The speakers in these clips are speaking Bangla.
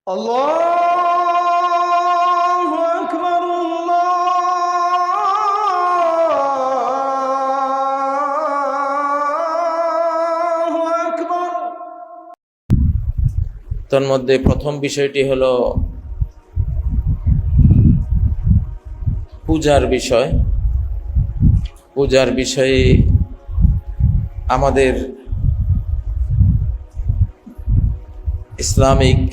আল্লাহু আকবার, আল্লাহু আকবার। তন্মধ্যে প্রথম বিষয়টি হলো পূজার বিষয়। পূজার বিষয়ে আমাদের ইসলামিক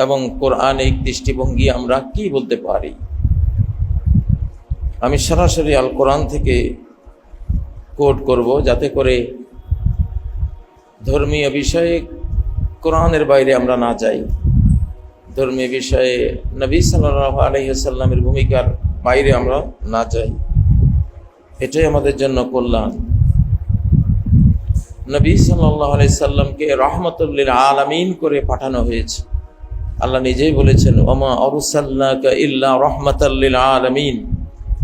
এবং কোরআনিক দৃষ্টিভঙ্গি আমরা কি বলতে পারি। আমি সরাসরি আল কোরআন থেকে কোট করব, যাতে করে ধর্মীয় বিষয়ে কোরআনের বাইরে আমরা না যাই, ধর্মীয় বিষয়ে নবী সাল্লাল্লাহু আলাইহি ওয়াসাল্লামের ভূমিকার বাইরে আমরা না যাই। এটাই আমাদের জন্য কল্যাণ। নবী সাল্লাল্লাহু আলাইহি সাল্লামকে রাহমাতুল লিল আলামিন করে পাঠানো হয়েছে। আল্লাহ নিজেই বলেছেন, ওমা আরসালনাকা ইল্লা রাহমাতাল লিল আলামিন,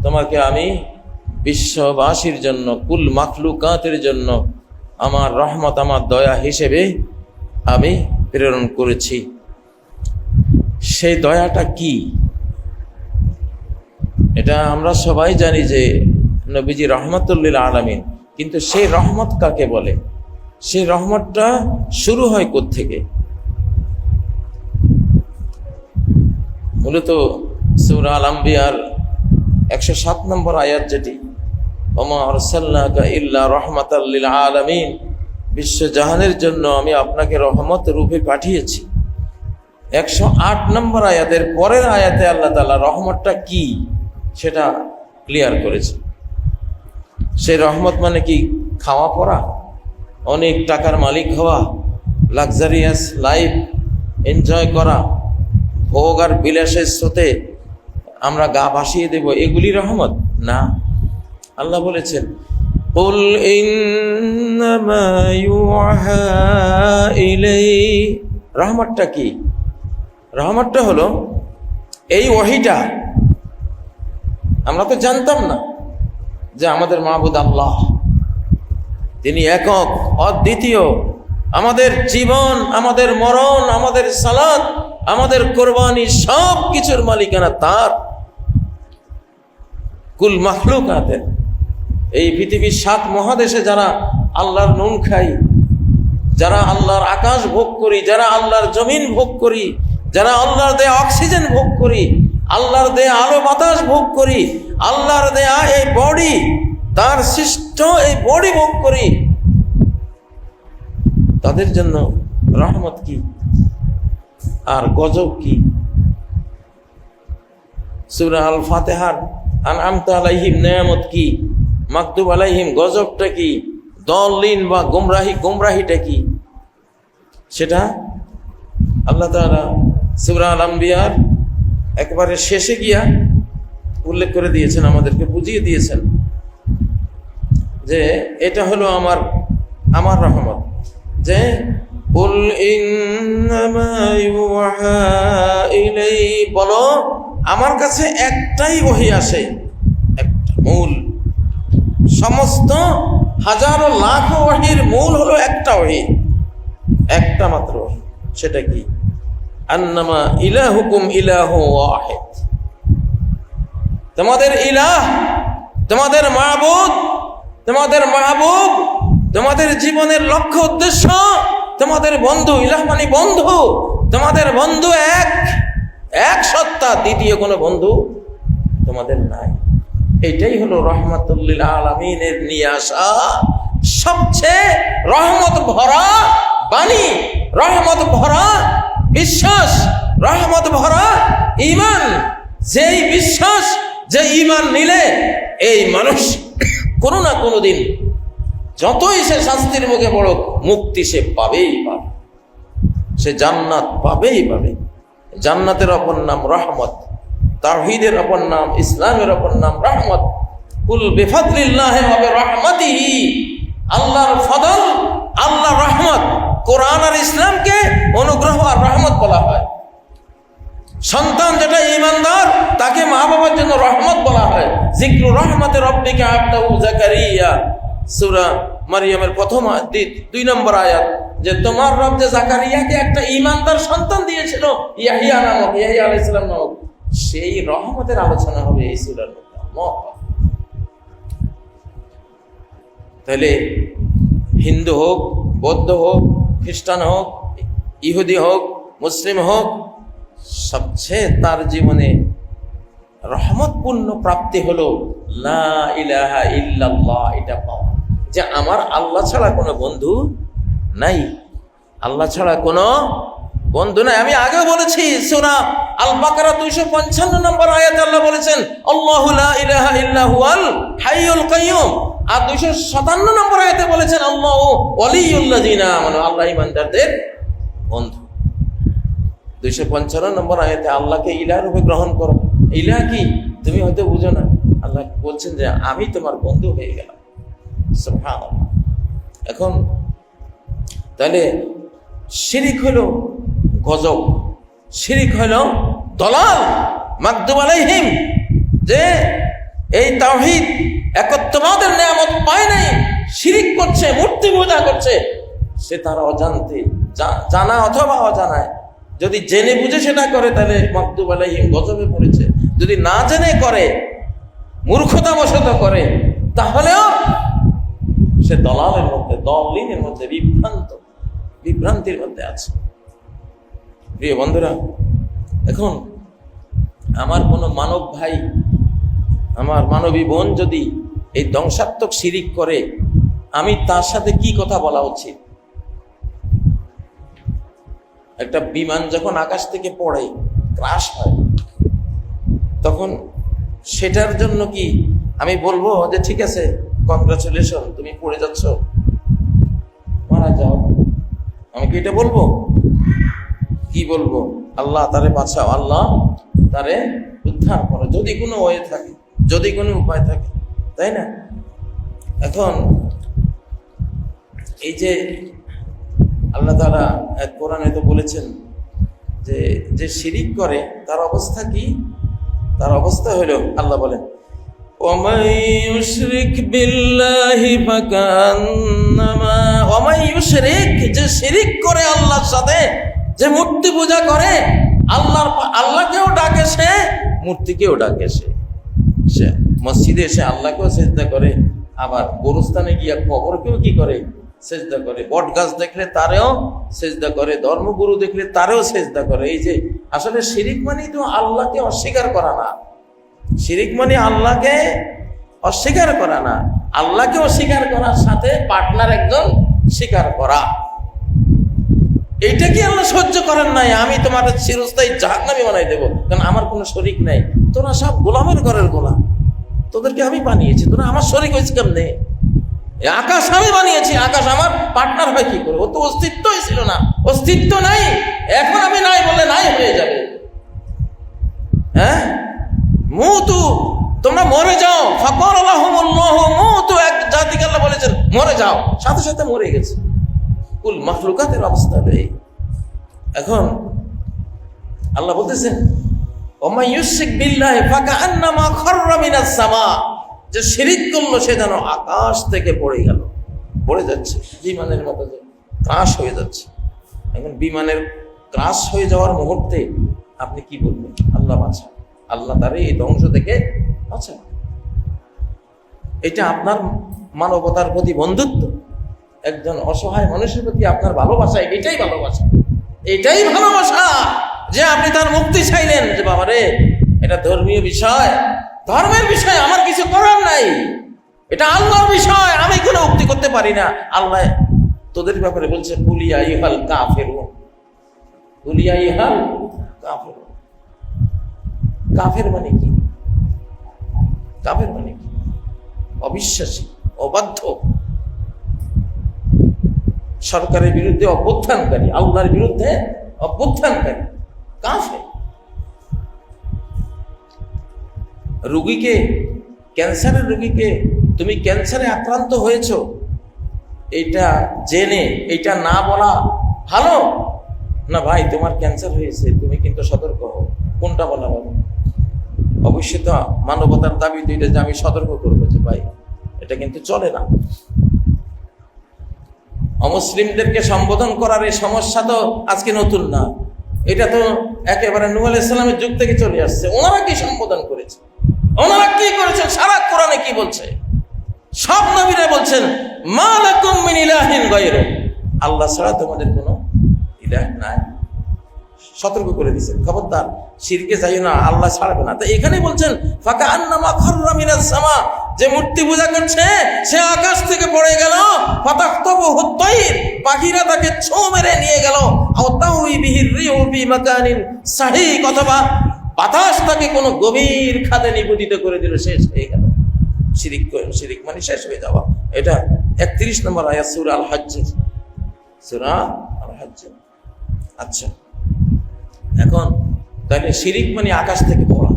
তোমাকে আমি বিশ্ববাসীর জন্য, কুল মাখলুকাতের জন্য আমার রহমত, আমার দয়া হিসেবে আমি প্রেরণ করেছি। সেই দয়াটা কি? এটা আমরা সবাই জানি যে নবীজি রহমাতুল লিল আলামিন, কিন্তু সেই রহমত কাকে বলে? সেই রহমতটা শুরু হয় কোত্থেকে? মূলত সূরা আল আম্বিয়ার 107 নম্বর আয়াত, যেটি ওমা আরসালনাকা ইল্লা রাহমাতাল লিল আলামিন, বিশ্বজাহানের জন্য আমি আপনাকে রহমত রূপে পাঠিয়েছি। 108 নম্বর আয়াতের পরের আয়াতে আল্লাহ তাআলা রহমতটা কি সেটা ক্লিয়ার করেছে। সেই রহমত মানে কি? খাওয়া পরা, অনেক টাকার মালিক হওয়া, লাক্সারিয়াস লাইফ এনজয় করা, ভোগ আর বিলাসের স্রোতে আমরা গা ভাসিয়ে দেব, এগুলি রহমত না। আল্লাহ বলেছেন, কুল ইন্নামা ইউহা ইলাই। রহমতটা কি? রহমতটা হলো এই ওহীটা। আমরা তো জানতাম না যে আমাদের মাবুদ আল্লাহ, তিনি একক, অদ্বিতীয়। আমাদের জীবন, আমাদের মরণ, আমাদের সালাত, আমাদের কোরবানি, সব কিছুর মালিকানা তার। কুল মাখলুকাতের, এই পৃথিবীর 7 মহাদেশে যারা আল্লাহর নুন খাই, যারা আল্লাহর আকাশ ভোগ করি, যারা আল্লাহর জমিন ভোগ করি, যারা আল্লাহর দেয়া অক্সিজেন ভোগ করি, আল্লাহর দেয়া আলো বাতাস ভোগ করি, আল্লাহর দেয়া এই বডি, তার সৃষ্ট এই বডি ভোগ করি, তাদের জন্য রহমত কি আর গজব কি? সূরা আল ফাতিহার আনআমতা আলাইহিম নিয়ামত কি, মাকতুব আলাইহিম গজবটা কি, দলিন বা গুমরাহিটা কি, সেটা আল্লাহ তাআলা সূরা আল আম্বিয়ার একেবারে শেষে গিয়া উল্লেখ করে দিয়েছেন, আমাদেরকে বুঝিয়ে দিয়েছেন যে এটা হলো আমার রহমত। যে কুল ইন্নামা ইউহা ইলাই, বলো আমার কাছে একটাই ওহী আসে, একটা মূল। সমস্ত হাজারো লাখ ওহীর মূল হলো একটা ওহী, একটা মাত্র ওহী। সেটা কি? আন্নামা ইলাহুকুম ইলাহু ওয়াহিদ। তোমাদের ইলাহ, তোমাদের মাবুদ, তোমাদের মাহবুব, তোমাদের জীবনের লক্ষ্য উদ্দেশ্য, তোমাদের বন্ধু, ইলাহ মানে বন্ধু, তোমাদের বন্ধু এক সত্তা, দ্বিতীয় কোনো বন্ধু তোমাদের নাই। এটাই হলো রাহমাতুল লিল আলামিনের নিয়ে আসা সবচেয়ে রহমত ভরা বাণী, রহমত ভরা বিশ্বাস, রহমত ভরা ঈমান। যেই বিশ্বাস, যে ঈমান নিলে এই মানুষ কোনো না কোনো দিন, যতই সে শাস্তির মুখে পড়ুক, মুক্তি সে পাবেই পাবে, সে জান্নাত পাবেই পাবে। জান্নাতের অপর নাম রহমত, তাওহীদের অপর নাম, ইসলামের অপর নাম রহমত। কুল বিফাদলিল্লাহি ওয়া বিরহমাতিহি, আল্লাহর ফদল, আল্লাহর রহমত। কোরআন আর ইসলামকে অনুগ্রহ আর রহমত বলা হয়। সন্তান যেটা ঈমানদার, তাকে মা বাবার জন্য রহমত বলা হয়। যিকরু রহমতে রব্বিকা আবদাহু যাকারিয়া, সূরা মারিয়ামের প্রথম 2 নম্বর আয়াত, যে তোমার রব যে জাকারিয়াকে একটা ঈমানদার সন্তান দিয়েছিল ইয়াহিয়া নামক, ইয়াহিয়া আলাইহিস সালাম নামক, সেই রহমতের আলোচনা হবে এই সূরার মধ্যে। তাহলে হিন্দু হোক, বৌদ্ধ হোক, খ্রিস্টান হোক, ইহুদি হোক, মুসলিম হোক, সবচেয়ে তার জীবনে রহমতপূর্ণ প্রাপ্তি হলো লা ইলাহা ইল্লাল্লাহ, এটা পাওয়া, যে আমার আল্লাহ ছাড়া কোনো বন্ধু নাই, আল্লাহ ছাড়া কোনো বন্ধু নাই। আমি আগেও বলেছি, সূরা আল বাকারা 255 নম্বর আয়াতে আল্লাহ বলেছেন আল্লাহু লা ইলাহা ইল্লা হুয়াল হাইয়ুল কাইয়ুম, আর 257 নম্বর আয়াতে বলেছেন আল্লাহু ওয়ালিয়ুল্লাযিনা আমানু, আল্লাহ ঈমানদারদের বন্ধু। 255 নম্বর আয়াতে আল্লাহকে ইলাহ রূপে গ্রহণ করো। ইলাহ কি তুমি হয়তো বুঝো না, আল্লাহ বলছেন যে আমি তোমার বন্ধু হয়ে গেলাম। সুবহানাল্লাহ। এখন তাহলে শিরিক হলো গজব, শিরিক হলো দলাল, মাগদুব আলাইহিম, যে এই তাওহীদ একত্ববাদের নিয়ামত পায় নাই, শিরিক করছে, মূর্তি পূজা করছে, সে তার অজান্তে, জানা অথবা অজানায়, যদি জেনে বুঝে সেটা করে তাহলে মাগদুব আলাইহিম, গজবে পড়েছে। যদি না জেনে করে, মূর্খতাবশত করে, তাহলেও সে দলালের মধ্যে, দলিনের মধ্যে, বিভ্রান্তির মধ্যে আছে। প্রিয় বন্ধুরা, এখন আমার কোনো মানব ভাই, আমার মানবী বোন যদি এই ধ্বংসাত্মক শিরিক করে, আমি তার সাথে কি কথা বলা উচিত? একটা বিমান যখন আকাশ থেকে পড়ে, ক্রাশ হয়, তখন সেটার জন্য কি আমি বলবো যে ঠিক আছে, কংগ্রাচুলেশন, তুমি পড়ে যাচ্ছ, মারা যাও? আমি কি এটা বলবো? কি বলবো? আল্লাহ তারে বাঁচাও, আল্লাহ তারে উদ্ধার করো, যদি কোনো ওয়ে থাকে, যদি কোনো উপায় থাকে, তাই না? এখন এই যে আল্লাহ তাআলা কোরআনে তো বলেছেন যে যে শিরিক করে তার অবস্থা কি? তার অবস্থা হলো, আল্লাহ বলেন ওয়ামান ইউশরিক বিল্লাহি ফাকান্নামা, ওয়ামান ইউশরিক, যে শিরিক করে আল্লাহর সাথে, যে মূর্তি পূজা করে, আল্লাহকেও ডাকে সে, মূর্তিকেও ডাকে সে মসজিদে এসে আল্লাহকেও সিজদা করে, আবার গোরস্থানে গিয়া কবরকেও কি করে? সিজদা করে। বট গাছ দেখলে তারেও সিজদা করে, ধর্মগুরু দেখলে তারেও সিজদা করে। এই যে আসলে শিরিক মানে তো আল্লাহকে অস্বীকার করা না, শিরিক মানে আল্লাহকে অস্বীকার করা না, আল্লাহকে অস্বীকার করার সাথে পার্টনার একজন স্বীকার করা। এইটা কি আল্লাহ সহ্য করেন নাই? আমি তোমাদের চিরস্থায়ী জাহান্নামী বানাই দেবো, কারণ আমার কোনো শরীক নাই। তোরা সব গোলামের ঘরের গোলাম, তোদেরকে আমি বানিয়েছি, তোরা আমার শরীক হয়েছে কেমনে? আকাশ আমি বানিয়েছি, আকাশ আমার পার্টনার হয় কি করে? ও তো অস্তিত্বই ছিল না, অস্তিত্ব নাই, এখন আমি নাই বলে নাই হয়ে যাবে। হ্যাঁ, মুতু, তোমরা মরে যাও, ফাকাল লাহুমুল্লাহু মুতু, এক জাতিকে আল্লাহ বলেছেন মরে যাও, সাথে সাথে মরে গেছে। কুল মাখলুকাতের অবস্থা এই। এখন আল্লাহ বলতেছেন ওমা ইউশরিক বিল্লাহি ফাকান্নামা খাররা মিনাস সামা, যে শিরিক করলো সে যেন আকাশ থেকে পড়ে গেল, পড়ে যাচ্ছে, বিমানের মতো ক্রাশ হয়ে যাচ্ছে। এখন বিমানের ক্রাশ হয়ে যাওয়ার মুহূর্তে আপনি কি বলবেন? আল্লাহ বাঁচা, আল্লাহ তারে এই ধ্বংস থেকে বাঁচা। এটা আপনার মানবতার প্রতি বন্ধুত্ব, একজন অসহায় মানুষের প্রতি আপনার ভালোবাসা, এটাই ভালোবাসা, এটাই ভালোবাসা, যে আপনি তার মুক্তি চাইলেন, যে বাবা রে, এটা ধর্মীয় বিষয়, ধর্মের বিষয়, আমার কিছু করার নাই, এটা আল্লাহর বিষয়, আমি কোনো উক্তি করতে পারি না। আল্লাহ তোদের ব্যাপারে বলছে কুলিয়া ইহাল কাফেরুন, কুলিয়া ইহাল কাফেরুন। কাফের মানে কি? কাফের মানে কি? অবিশ্বাসী, অবাধ্য, সরকারের বিরুদ্ধে অভ্যুত্থানকারী, আল্লাহর বিরুদ্ধে অভ্যুত্থানকারী, কাফের। রোগীকে, ক্যান্সারের রোগীকে, তুমি ক্যান্সারে আক্রান্ত হয়েছো, এইটা জেনে এইটা না বলা ভালো না? ভাই তোমার ক্যান্সার হয়েছে, তুমি কিন্তু সতর্ক হও, কোনটা বলা ভালো? অবশ্যই তো মানবতার দাবি তো এটা যে আমি সতর্ক করবো যে ভাই এটা কিন্তু চলে না। অমুসলিমদেরকে সম্বোধন করার এই সমস্যা তো আজকে নতুন না, এটা তো একেবারে নূহ আলাইহিস সালামের যুগ থেকে চলে আসছে। ওনারা কি সম্বোধন করেছে, ওনারা কি করেছেন, সারা কোরআনে কি বলছে? সব নবীরা বলছেন মা লাকুম মিন ইলাহিন গায়রু, আল্লাহ ছাড়া তোমাদের কোনো ইলাহ নাই। সতর্ক করে দিয়েছেন, খবরদার শিরকে যাইও না, আল্লাহ ছাড়বে না। তো এখানে বলছেন ফাকা আন্নামা খাররা মিনাস সামা, যে মূর্তি পূজা করছে সে আকাশ থেকে পড়ে গেল, ফাতাখতাবুহু তাইর, পাখিরা তাকে ছো মেরে নিয়ে গেল, আও তাউই বিহির রিহু ফি মাকানিন সাহিক, অথবা বাতাস তাকে কোনো গভীর খাদে নিবেদিত করে দিল, শেষ হয়ে গেল। শিরিক মানে শেষ হয়ে যাওয়া। এটা 31 নম্বর আয়াত সূরা আল হজ্জ, সূরা আল হজ্জ। আচ্ছা, এখন তাহলে শিরিক মানে আকাশ থেকে পড়া,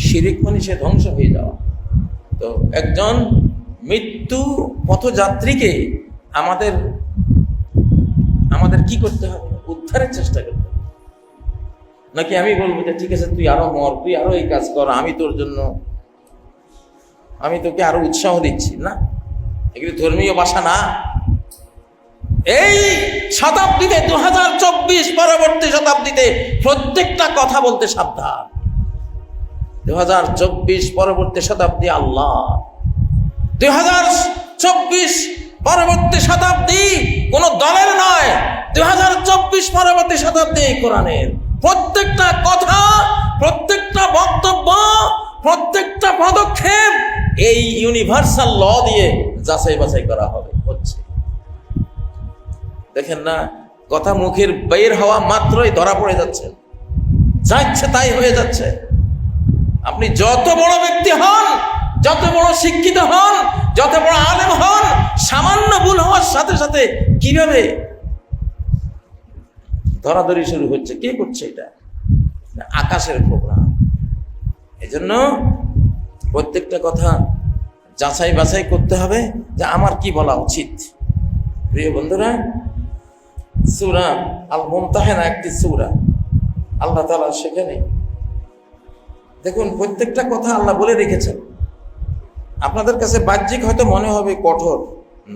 শিরিক মানে সে ধ্বংস হয়ে যাওয়া। তো একজন মৃত্যু পথযাত্রীকে আমাদের কি করতে হবে? উদ্ধারের চেষ্টা করতে হবে। নাকি আমি বলবো যে ঠিক আছে তুই আরো মর, তুই আরো এই কাজ কর, আমি তোর জন্য, আমি তোকে আরো উৎসাহ দিচ্ছি? না, এগুলি ধর্মীয় ভাষা না। এই শতাব্দীতে 2024 পরবর্তী শতাব্দীতে প্রত্যেকটা কথা বলতে সাবধান। 2024 পরবর্তী শতাব্দী আল্লাহ, 2024 পরবর্তী শতাব্দী কোন দলের নয়, 2024 পরবর্তী শতাব্দী কোরআনের। প্রত্যেকটা কথা, প্রত্যেকটা বক্তব্য, প্রত্যেকটা পদক্ষেপ এই ইউনিভার্সাল ল দিয়ে যাচাই বাছাই করা হবে। হচ্ছে দেখেন না, কথা মুখের বের হওয়া মাত্রই ধরা পড়ে যাচ্ছে, যা ইচ্ছে তাই হয়ে যাচ্ছে। আপনি যত বড় ব্যক্তি হন, যত বড় শিক্ষিত হন, যত বড় আলেম হন, সামান্য ভুল হওয়ার সাথে সাথে কিভাবে ধরাধরি শুরু হচ্ছে। কে করছে এটা? আকাশের প্রোগ্রাম। এজন্য প্রত্যেকটা কথা যাচাই বাছাই করতে হবে যে আমার কি বলা উচিত। প্রিয় বন্ধুরা, সূরা আল মুমতাহানা একটি সূরা, আল্লাহ তাআলা সেখানে দেখুন প্রত্যেকটা কথা আল্লাহ বলে রেখেছেন। আপনাদের কাছে বাহ্যিক হয়তো মনে হবে কঠোর,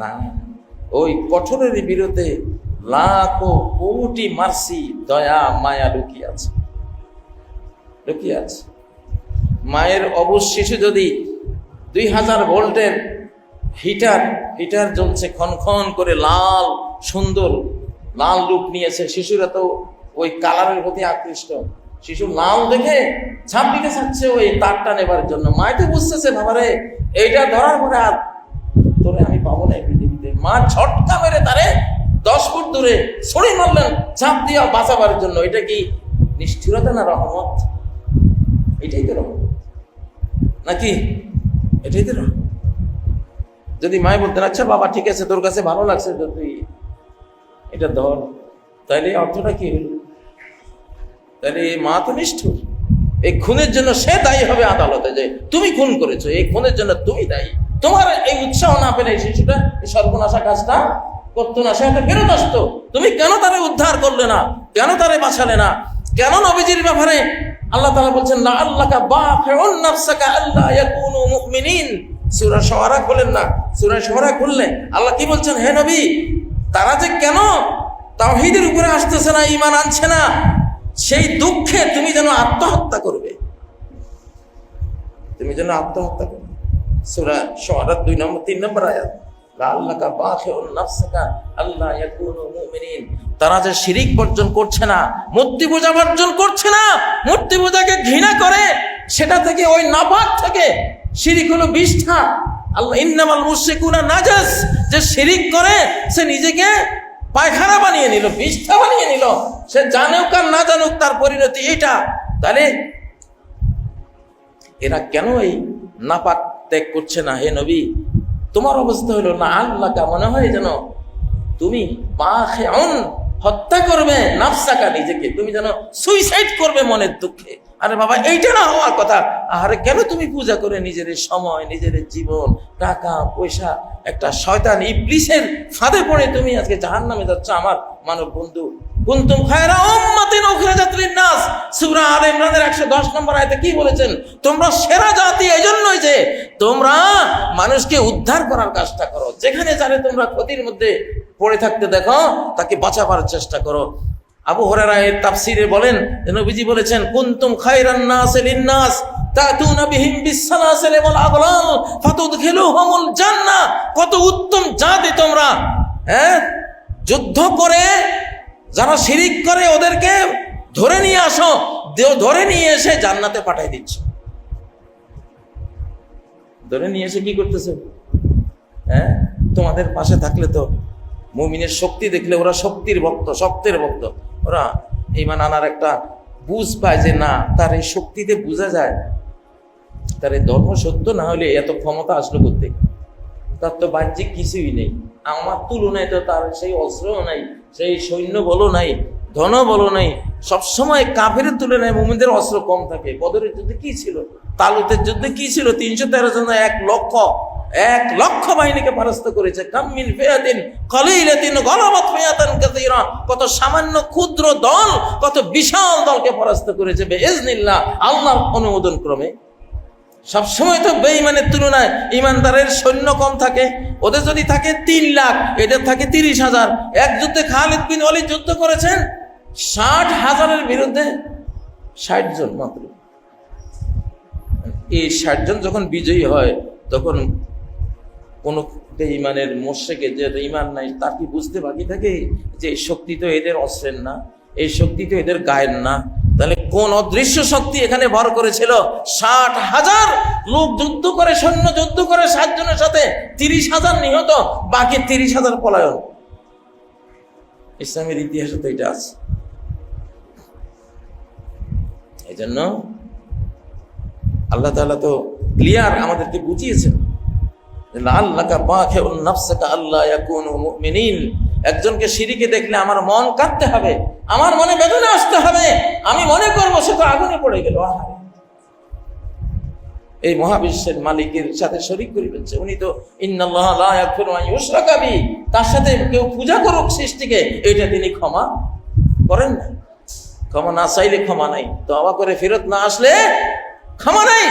না, ওই কঠোরের বিরুদ্ধে লাখো কোটি মার্সি, দয়া, মায়া লুকিয়ে আছে, লুকিয়ে আছে। মায়ের অবুজ শিশু যদি 2000 ভোল্টের হিটার জ্বলছে, ক্ষণ করে লাল সুন্দর লাল রূপ নিয়েছে, শিশুরা তো ওই কালারের প্রতি আকৃষ্ট, শিশু লাল দেখে ঝাঁপ দিতে চাচ্ছে ওই তারটা নেবার জন্য। মায় তো বুঝতেছে বাবারে এইটা ধরার পরে আর তোরে আমি পাবো না পৃথিবীতে। মা ছটকা মেরে তারে 10 ফুট দূরে ছড়ি মারলেন ঝাঁপ দিয়া বাঁচাবার জন্য। এটা কি নিষ্ঠুরতা না রহমত? এটাই তো রহমত নাকি? এটাই তো রহমত। যদি মায় বলতেন আচ্ছা বাবা ঠিক আছে, তোর কাছে ভালো লাগছে তো তুই এটা ধর, তাইলে অর্থটা কি হলো? তাহলে মা তো নিষ্ঠুর। এই খুনের জন্য সে দায়ী হবে আদালতে, যে তুমি খুন করেছো, এই খুনের জন্য তুমি দায়ী। তোমার এই উৎসাহ না পেলে এই শিশুটা এই সর্বনাশা কাজটা করতো না, সে হয়তো ফেরত আসতো। তুমি কেন তারে উদ্ধার করলে না? কেন তারে বাঁচালে না? কেন নবীজির ব্যাপারে আল্লাহ তাআলা বলছেন লা আল্লাকা বাখিউন নাফসাকা আল্লা ইয়াকুনু মুমিনিন। সূরা শুআরা খুলেন না, সূরা শুআরা খুললে আল্লাহ কি বলছেন? হে নবী, তারা যে কেন তাওহীদের উপরে আসতেছে না, ঈমান আনছে না, সেই দুঃখে তুমি যেন আত্মহত্যা করবে, তুমি যেন আত্মহত্যা করবে। সূরা শুআরা 3 নম্বর আয়াত, লা আল্লাকা বাখিউন নাফসাকা আল্লা ইয়াকুনু মুমিনিন। তারা যে শিরিক বর্জন করছে না, মূর্তি পূজা বর্জন করছে না, মূর্তি পূজাকে ঘৃণা করে, সেটা থেকে ওই নাপাক থেকে, শিরিক হলো বিষ্ঠা। আল্লাহ ইন্নামাল মুশরিকুনা নাজাস, যে শিরিক করে সে নিজেকে পায়খানা বানিয়ে নিল, বিষ্ঠা বানিয়ে নিল, সে জানুক আর না জানুক তার পরিণতি এটা। তাহলে এরা কেন এই নাপাক ত্যাগ করছে না? হে নবী, তোমার অবস্থা হলো না আল্লাহকা, মনে হয় যেন তুমি বাখিউন হত্যা করবে নাফসাকা, নিজেকে তুমি যেন সুইসাইড করবে মনের দুঃখে। আরে বাবা, এইটা না হওয়ার কথা। আরে কেন তুমি পূজা করে নিজের সময়, নিজের জীবন, টাকা পয়সা একটা শয়তান ইবলিসের ফাঁদে পড়ে তুমি আজকে জাহান্নামে যাচ্ছ। আমার মানব বন্ধু, কুনতুম খায়রা উম্মাতিন উখরিজাত লিন-নাস, সূরা আলে ইমরানের 110 নম্বর আয়াতে কি বলেছেন? তোমরা সেরা জাতি এই জন্যই যে তোমরা মানুষকে উদ্ধার করার কাজটা করো। যেখানে যারে তোমরা ক্ষতির মধ্যে পড়ে থাকতে দেখো তাকে বাঁচাবার চেষ্টা করো। আবু হুরায়রা এর তাফসীরে বলেন, নবীজি বলেছেন, কুনতুম খায়রান নাস লিন-নাস তাতুনা বিহিম বিস-সালাসিল ওয়াল আগলাল ফাতুদখিলুহুমুল জান্নাহ। কত উত্তম জাতি তোমরা, যুদ্ধ করে যারা শিরিক করে ওদেরকে ধরে নিয়ে আসো, ধরে নিয়ে এসে জান্নাতে পাঠিয়ে দিচ্ছ। ধরে নিয়ে এসে কি করতেছে? তোমাদের পাশে থাকলে তো মুমিনের শক্তি দেখলে ওরা শক্তির ভক্ত, শক্তের ভক্ত। ওরা ঈমান আনার একটা বুঝ পায় যে না, তার এই শক্তিতে বোঝা যায় তার এই ধর্ম সত্য না হলে এত ক্ষমতা আসলো করতে। তার তো বাহ্যিক কিছুই নেই, আমার তুলনায় তো তার সেই অস্ত্রও নাই, সেই সৈন্য বলও নাই, ধন বলও নাই। সবসময় কাফেরের তুলনায় মুমিনদের অস্ত্র কম থাকে। বদরের যুদ্ধে কি ছিল, তালুতের যুদ্ধে কি ছিল? 313 জন 1 লক্ষ বাহিনীকে পরাস্ত করেছে। কামিন ফিয়াতিন কলিলাতিন গলাবাত ফিয়াতান কাসীরা। কত সামান্য ক্ষুদ্র দল কত বিশাল দলকে পরাস্ত করেছে বিইজনিল্লাহ, আল্লাহর অনুমোদন ক্রমে। সবসময় তো বেঈমানের তুলনায় ইমানদারের সৈন্য কম থাকে। ওদের যদি থাকে 3 লাখ, এদের থাকে 30,000। এক যুদ্ধে খালিদ বিন ওয়ালিদ যুদ্ধ করেছেন 60,000-এর বিরুদ্ধে 60 জন মাত্র। এই 60 জন যখন বিজয়ী হয় তখন কোন বেঈমানের মুশরিকের যে ঈমান নাই তার কি বুঝতে বাকি থাকে যে এই শক্তি তো এদের অস্ত্রের না, এই শক্তি তো এদের গায়ের না? তাহলে কোন অদৃশ্য শক্তি এখানে ভর করেছিল? 60,000 লোক যুদ্ধ করে, সৈন্য যুদ্ধ করে 60 জনের সাথে 30,000 নিহত, বাকি 30,000 পলায়ন। ইসলামের ইতিহাসে তো এটা আছে। এই জন্য আল্লাহ তাআলা তো ক্লিয়ার আমাদেরকে বুঝিয়েছেন, লাআল্লাকা বাখিউন নাফসাকা আল্লা ইয়াকুনু মুমিনিন। একজনকে শিরিকে দেখলে আমার মন কাঁদতে হবে, আমার মনে বেদনা আসতে হবে, আমি মনে করবো সে তো আগুনে পড়ে গেল। এই মহাবিশ্বের মালিকের সাথে শরীক করে ফেলছে। উনি তো ইন্নাল্লাহা লা ইয়াগফিরু আন ইউশরাকা বিহি, তার সাথে কেউ পূজা করুক সৃষ্টিকে, এটা তিনি ক্ষমা করেন না। ক্ষমা না চাইলে ক্ষমা নাই, তওবা করে ফেরত না আসলে ক্ষমা নাই।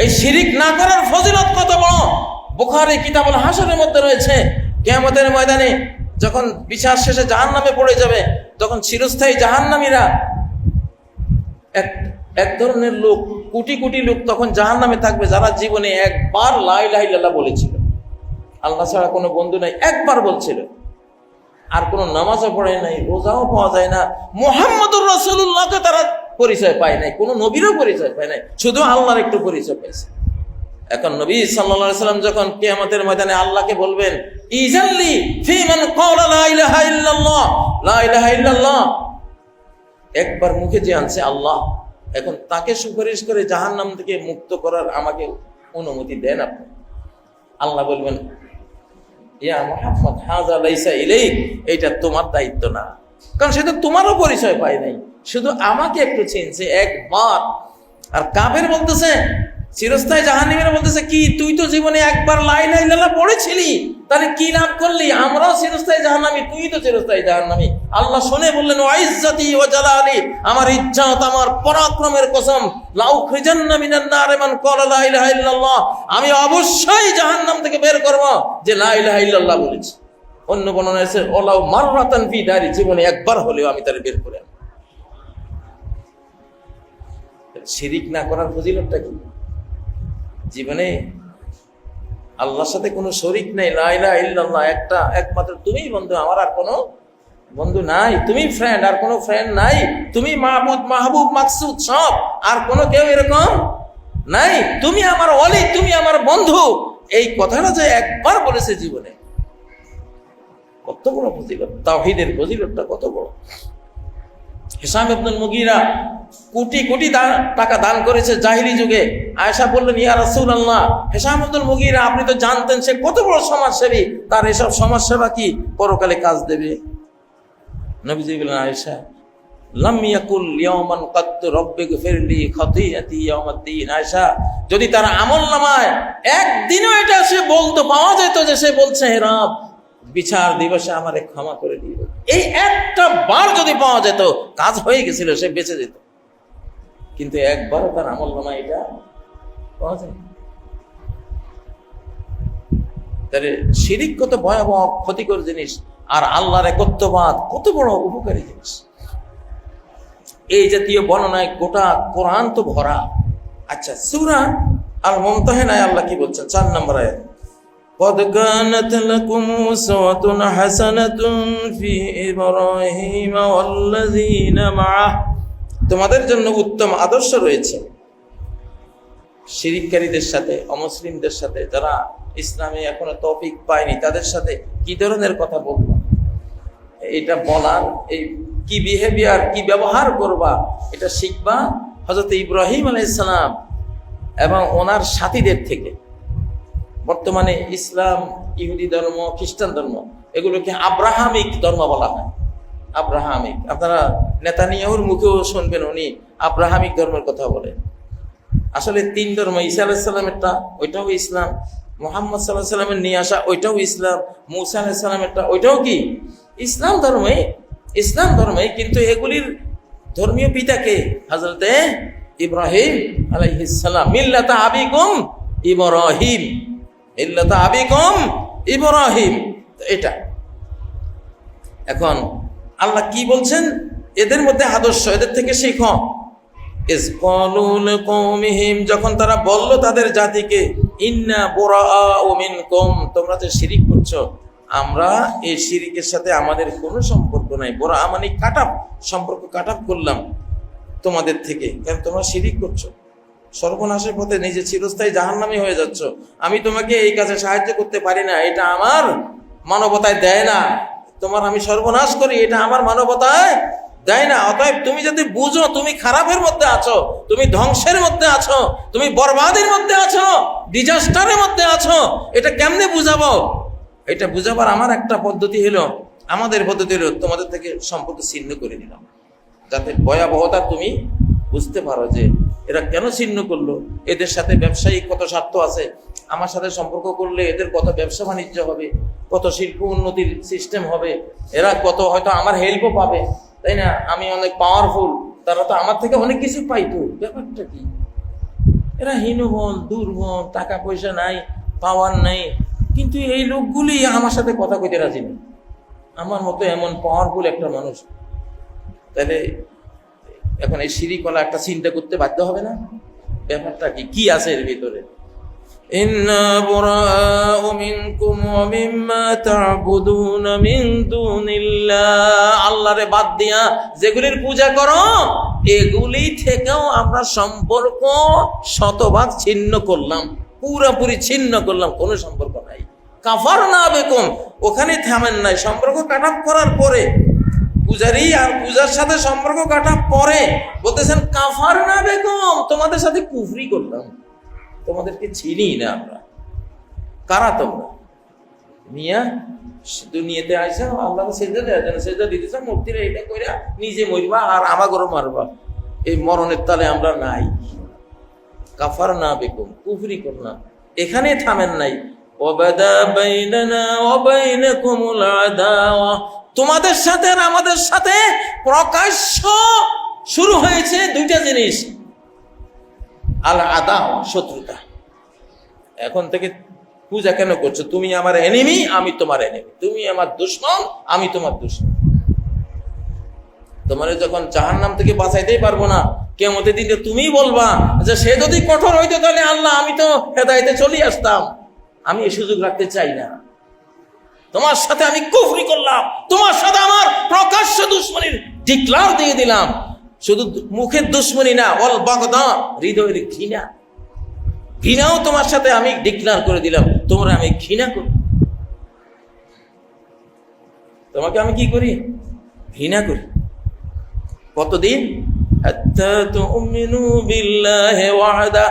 এই শিরিক না করার ফজিলত কত বড়! বুখারী কিতাবুল হাসরের মধ্যে রয়েছে, কিয়ামতের ময়দানে যখন বিচার শেষে জাহান্নামে পড়ে যাবে, তখন চিরস্থায়ী জাহান্নামীরা এক ধরনের লোক, কোটি কোটি লোক তখন জাহান্নামে থাকবে যারা জীবনে একবার লা ইলাহা ইল্লাল্লাহ বলেছিল। আল্লাহ ছাড়া কোনো বন্ধু নাই, একবার বলছিল, আর কোনো নামাজও পড়ে নাই, রোজাও পাওয়া যায় না, মুহাম্মদুর রাসূলুল্লাহকে তারা পরিচয় পায় নাই, কোনো নবীরও পরিচয় পায় নাই, শুধু আল্লাহর একটু পরিচয় পাইছে। এখন নবী সাল্লাল্লাহু আলাইহি সাল্লাম যখন কিয়ামতের ময়দানে আল্লাহকে বলবেন, ইজাল্লি ফি মান ক্বালা লা ইলাহা ইল্লাল্লাহ, লা ইলাহা ইল্লাল্লাহ একবার মুখে যে আনছে আল্লাহ, এখন তাকে সুপারিশ করে জাহান্নাম থেকে মুক্ত করার আমাকে অনুমতি দেন আপনি। আল্লাহ বলবেন, ইয়া মুহাম্মদ হাযা লাইসা ইলাইক, এটা তোমার দায়িত্ব না, কারণ সেটা তোমারও পরিচয় পায় নাই, শুধু আমাকে একটু চিনছে একবার। আর কাফের বলতেছে, চিরস্থায়ী জাহান্নামীরা বলতেছে, কি তুই তো জীবনে একবার লা ইলাহা ইল্লাল্লাহ পড়েছিলি, তাহলে কি লাভ করলি? আমরাও চিরস্থায়ী জাহান্নামী, তুই তো চিরস্থায়ী জাহান্নামী। আল্লাহ শুনে বললেন, ওয়া ইজ্জতি ওয়া জালালি, আমার ইজ্জত, আমার পরাক্রমের কসম, লাউ খিজান্না মিনান নার মান ক্বালা লা ইলাহা ইল্লাল্লাহ, আমি অবশ্যই জাহান্নাম থেকে বের করব যে লা ইলাহা ইল্লাল্লাহ বলেছে। অন্য বর্ণনায় আছে, ওয়ালাউ মাররাতান ফি দারি, জীবনে একবার হলেও আমি তারে বের করে আনব। শিরিক না করার ফজিলতটা কি? জীবনে আল্লাহর সাথে কোনো শরীক নাই, লা ইলাহা ইল্লাল্লাহ একমাত্র তুমিই বন্ধু, আমার আর কোনো বন্ধু নাই, তুমি ফ্রেন্ড, আর কোনো ফ্রেন্ড নাই, তুমি মাহবুব মাহবুব মাকসুদ সব, আর কোনো কেউ এরকম নাই, তুমি আমার ওয়ালি, তুমি আমার বন্ধু। এই কথাটা যে একবার বলেছে জীবনে, কত বড় ফজিলত! তাওহীদের ফজিলতটা কত বড়! হিশাম ইবনুল মুগীরা কোটি কোটি টাকা দান করেছে জাহিলি যুগে। আয়েশা বললেন, ইয়া রাসূলুল্লাহ, হিশাম ইবনুল মুগীরা আপনি তো জানতেন সে কত বড় সমাজসেবী, তার এসব সমাজসেবা কি পরকালে কাজ দেবে? নবীজি বললেন, আয়েশা, লাম ইয়াকুল ইয়াওমান কাত রাব্বিগফিরলি খাতিআতি ইয়াউমাদ্দিন। আয়েশা, যদি তার আমলনামায় একদিনও এটা সে বলতে পাওয়া যেত যে সে বলছে, হে রব, বিচার দিবসে আমারে ক্ষমা করে দিও। এই একটা বার যদি পাওয়া যেত, কাজ হয়ে গেছিল, সে বেঁচে যেত। কিন্তু একবারও তার আমলনামা এটা পাওয়া যায়। তাহলে শিরিক কত ভয়াবহ ক্ষতিকর জিনিস, আর আল্লাহর একত্ববাদ কত বড় উপকারী জিনিস। এই জাতীয় বর্ণনায় গোটা কোরআন তো ভরা। আচ্ছা, সূরা আল মুমতাহিনায় আল্লাহ কি বলছেন? 4 নম্বর আয়াত, قد كانت لكم أسوة حسنة في إبراهيم والذين معه, তোমাদের জন্য উত্তম আদর্শ রয়েছে শিরিককারীদের সাথে, অমুসলিমদের সাথে, যারা ইসলামে এখনো তৌফিক পায়নি, তাদের সাথে কি ধরনের কথা বলবো, এটা বলার, এই কি বিহেভিয়ার, কি ব্যবহার করবা, এটা শিখবা হযরত ইব্রাহিম আলাইহিস সালাম এবং ওনার সাথীদের থেকে। বর্তমানে ইসলাম, ইহুদি ধর্ম, খ্রিস্টান ধর্ম, এগুলোকে আব্রাহামিক ধর্ম বলা হয়। আব্রাহামিক, আপনারা নেতানিয়াহুর মুখেও শুনবেন উনি আব্রাহামিক ধর্মের কথা বলেন। আসলে 3 ধর্ম, ঈসা আলাইহিস সালামেরটা ওইটাও ইসলাম, মুহাম্মদ সাল্লাল্লাহু আলাইহি সাল্লামের নিয়ে আসা ওইটাও ইসলাম, মূসা আলাইহিস সালামেরটা ওইটাও কি ইসলাম ধর্মে। ইসলাম ধর্মে, কিন্তু এগুলির ধর্মীয় পিতাকে হযরতে ইব্রাহিম আলাইহিস সালাম। মিল্লাতা আবিকুম ইব্রাহিম, মিল্লাতা আবিকুম ইব্রাহিম, এটা। এখন আল্লাহ কি বলছেন? এদের মধ্যে আদর্শ, এদের থেকে শিখো। ইজ ক্বালু লিকওমিহিম, যখন তারা বলল তাদের জাতিকে, ইন্না বুরাআউ মিনকুম, তোমরা যে শিরিক করছো, আমরা এই শিরিকের সাথে আমাদের কোনো সম্পর্ক নাই। বড় মানে কাটাপ, সম্পর্ক কাটাপ করলাম তোমাদের থেকে, কারণ তোমরা শিরিক করছো, সর্বনাশের পথে নিজে চিরস্থায়ী জাহান্নামী হয়ে যাচ্ছ। আমি তোমাকে এই কাজে সাহায্য করতে পারি না, এটা আমার মানবতায় দেয় না। তোমার আমি সর্বনাশ করি, এটা আমার মানবতায় দেয় না। অতএব তুমি যদি বুঝো তুমি খারাপের মধ্যে আছো, তুমি ধ্বংসের মধ্যে আছো, তুমি বরবাদের মধ্যে আছো, ডিজাস্টারের মধ্যে আছো, এটা কেমনে বুঝাবো? এটা বুঝাবার আমার একটা পদ্ধতি হলো, আমাদের পদ্ধতি হলো তোমাদের থেকে সম্পর্ক ছিন্ন করে দিলাম, যাতে ভয়াবহতা তুমি বুঝতে পারো যে এরা কেন ছিন্ন করলো, এদের সাথে ব্যবসায়িক কত স্বার্থ আছে, আমার সাথে সম্পর্ক করলে এদের কত ব্যবসা বাণিজ্য হবে, কত শিল্প উন্নতির সিস্টেম হবে, এরা কত হয়তো আমার হেল্পও পাবে, তাই না? আমি অনেক পাওয়ারফুল, তারা তো আমার থেকে অনেক কিছু পাইতো। ব্যাপারটা কি? এরা হীনবল, দুর্বল, টাকা পয়সা নাই, পাওয়ার নাই, কিন্তু এই লোকগুলি আমার সাথে কথা কইতে রাজি নেই। আমার মতো এমন পাওয়ারফুল একটা মানুষ, তাহলে এখন এই শিরিকওয়ালা একটা চিন্তা করতে বাধ্য হবে না? ব্যাপারটা কি, কি আছে এর ভিতরে? ইন্না বুরাআউ মিনকুম ওয়া মিম্মা তা'বুদুনা মিন দুনিল্লাহ, আল্লাহরে বাদ দিয়া যেগুলির পূজা করো এগুলি থেকেও আমরা সম্পর্ক শতভাগ ছিন্ন করলাম, পুরোপুরি ছিন্ন করলাম, কোনো সম্পর্ক নাই। কাফারনা বিকুম, ওখানে থামেন নাই, সম্পর্ক কাটাপ করার পরে, পূজারি আর পূজার সাথে সম্পর্ক কাটা পরে বলতেছেন কাফারনা বিকুম, তোমাদের সাথে কুফরি করলাম, তোমাদেরকে চিনি না আমরা। কারা তোমরা? মিয়া দুনিয়াতে আইসা আল্লাহকে সেজদা দেওয়ার জন্য, সেজদা দিতেছ মূর্তিরা, এটা কইরা নিজে মরবা আর আমাগরও মারবা, এই মরণের তালে আমরা নাই। কাফারনা বিকুম, কুফরি করলাম। এখানে থামেন নাই, ওয়াবাদা বাইনানা ওয়া বাইনাকুমুল আদাওয়া, তোমাদের সাথে আর আমাদের সাথে প্রকাশ্য শুরু হয়েছে 2টা জিনিস, আল আদাওয়া, শত্রুতা। এখন থেকে পূজা কেন করছো? তুমি আমার এনিমি, আমি তোমার এনিমি, তুমি আমার দুশমন, আমি তোমার দুশমন। তোমার যখন জাহান্নাম থেকে বাঁচাইতেই পারবো না, কিয়ামতের দিনে তুমি বলবা যে সে যদি কঠোর হইতো তাহলে আল্লাহ আমি তো হেদায়েতে চলে আসতাম, আমি এই সুযোগ রাখতে চাই না। তোমার সাথে আমি কুফরি করলাম, তোমার সাথে আমার প্রকাশ্য দুশমনির ডিক্লার দিয়ে দিলাম। শুধু মুখের দুশমনি না, ওয়াল বাগদা, হৃদয়ের ঘৃণা, ঘৃণাও তোমার সাথে আমি ডিক্লার করে দিলাম, তোমরা আমি ঘৃণা করি, তোমাকে আমি কি করি? ঘৃণা করি। কতদিন? হাত্তা তুমিনু বিল্লাহি ওয়াহদা,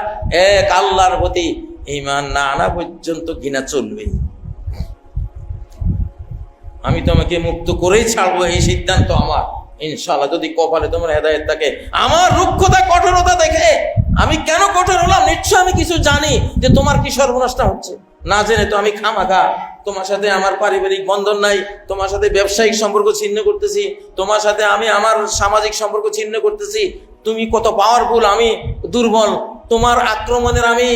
এক আল্লাহর প্রতি ঈমান না আনা পর্যন্ত ঘৃণা চলবে। আমি তোমাকে মুক্ত করেই ছাড়বো, এই সিদ্ধান্ত আমার, ইনশাআল্লাহ, যদি কপালে তোমার হেদায়েত থাকে। আমার রুক্ষতা, কঠোরতা দেখে আমি কেন কঠোর হলাম? নিশ্চয় আমি কিছু জানি যে তোমার কি সর্বনাশটা হচ্ছে, না জেনে তো আমি খামাখা তোমার সাথে আমার পারিবারিক বন্ধন নাই, তোমার সাথে ব্যবসায়িক সম্পর্ক ছিন্ন করতেছি, তোমার সাথে আমি আমার সামাজিক সম্পর্ক ছিন্ন করতেছি। তুমি কত পাওয়ারফুল, আমি দুর্বল, তোমার আক্রমণের আমি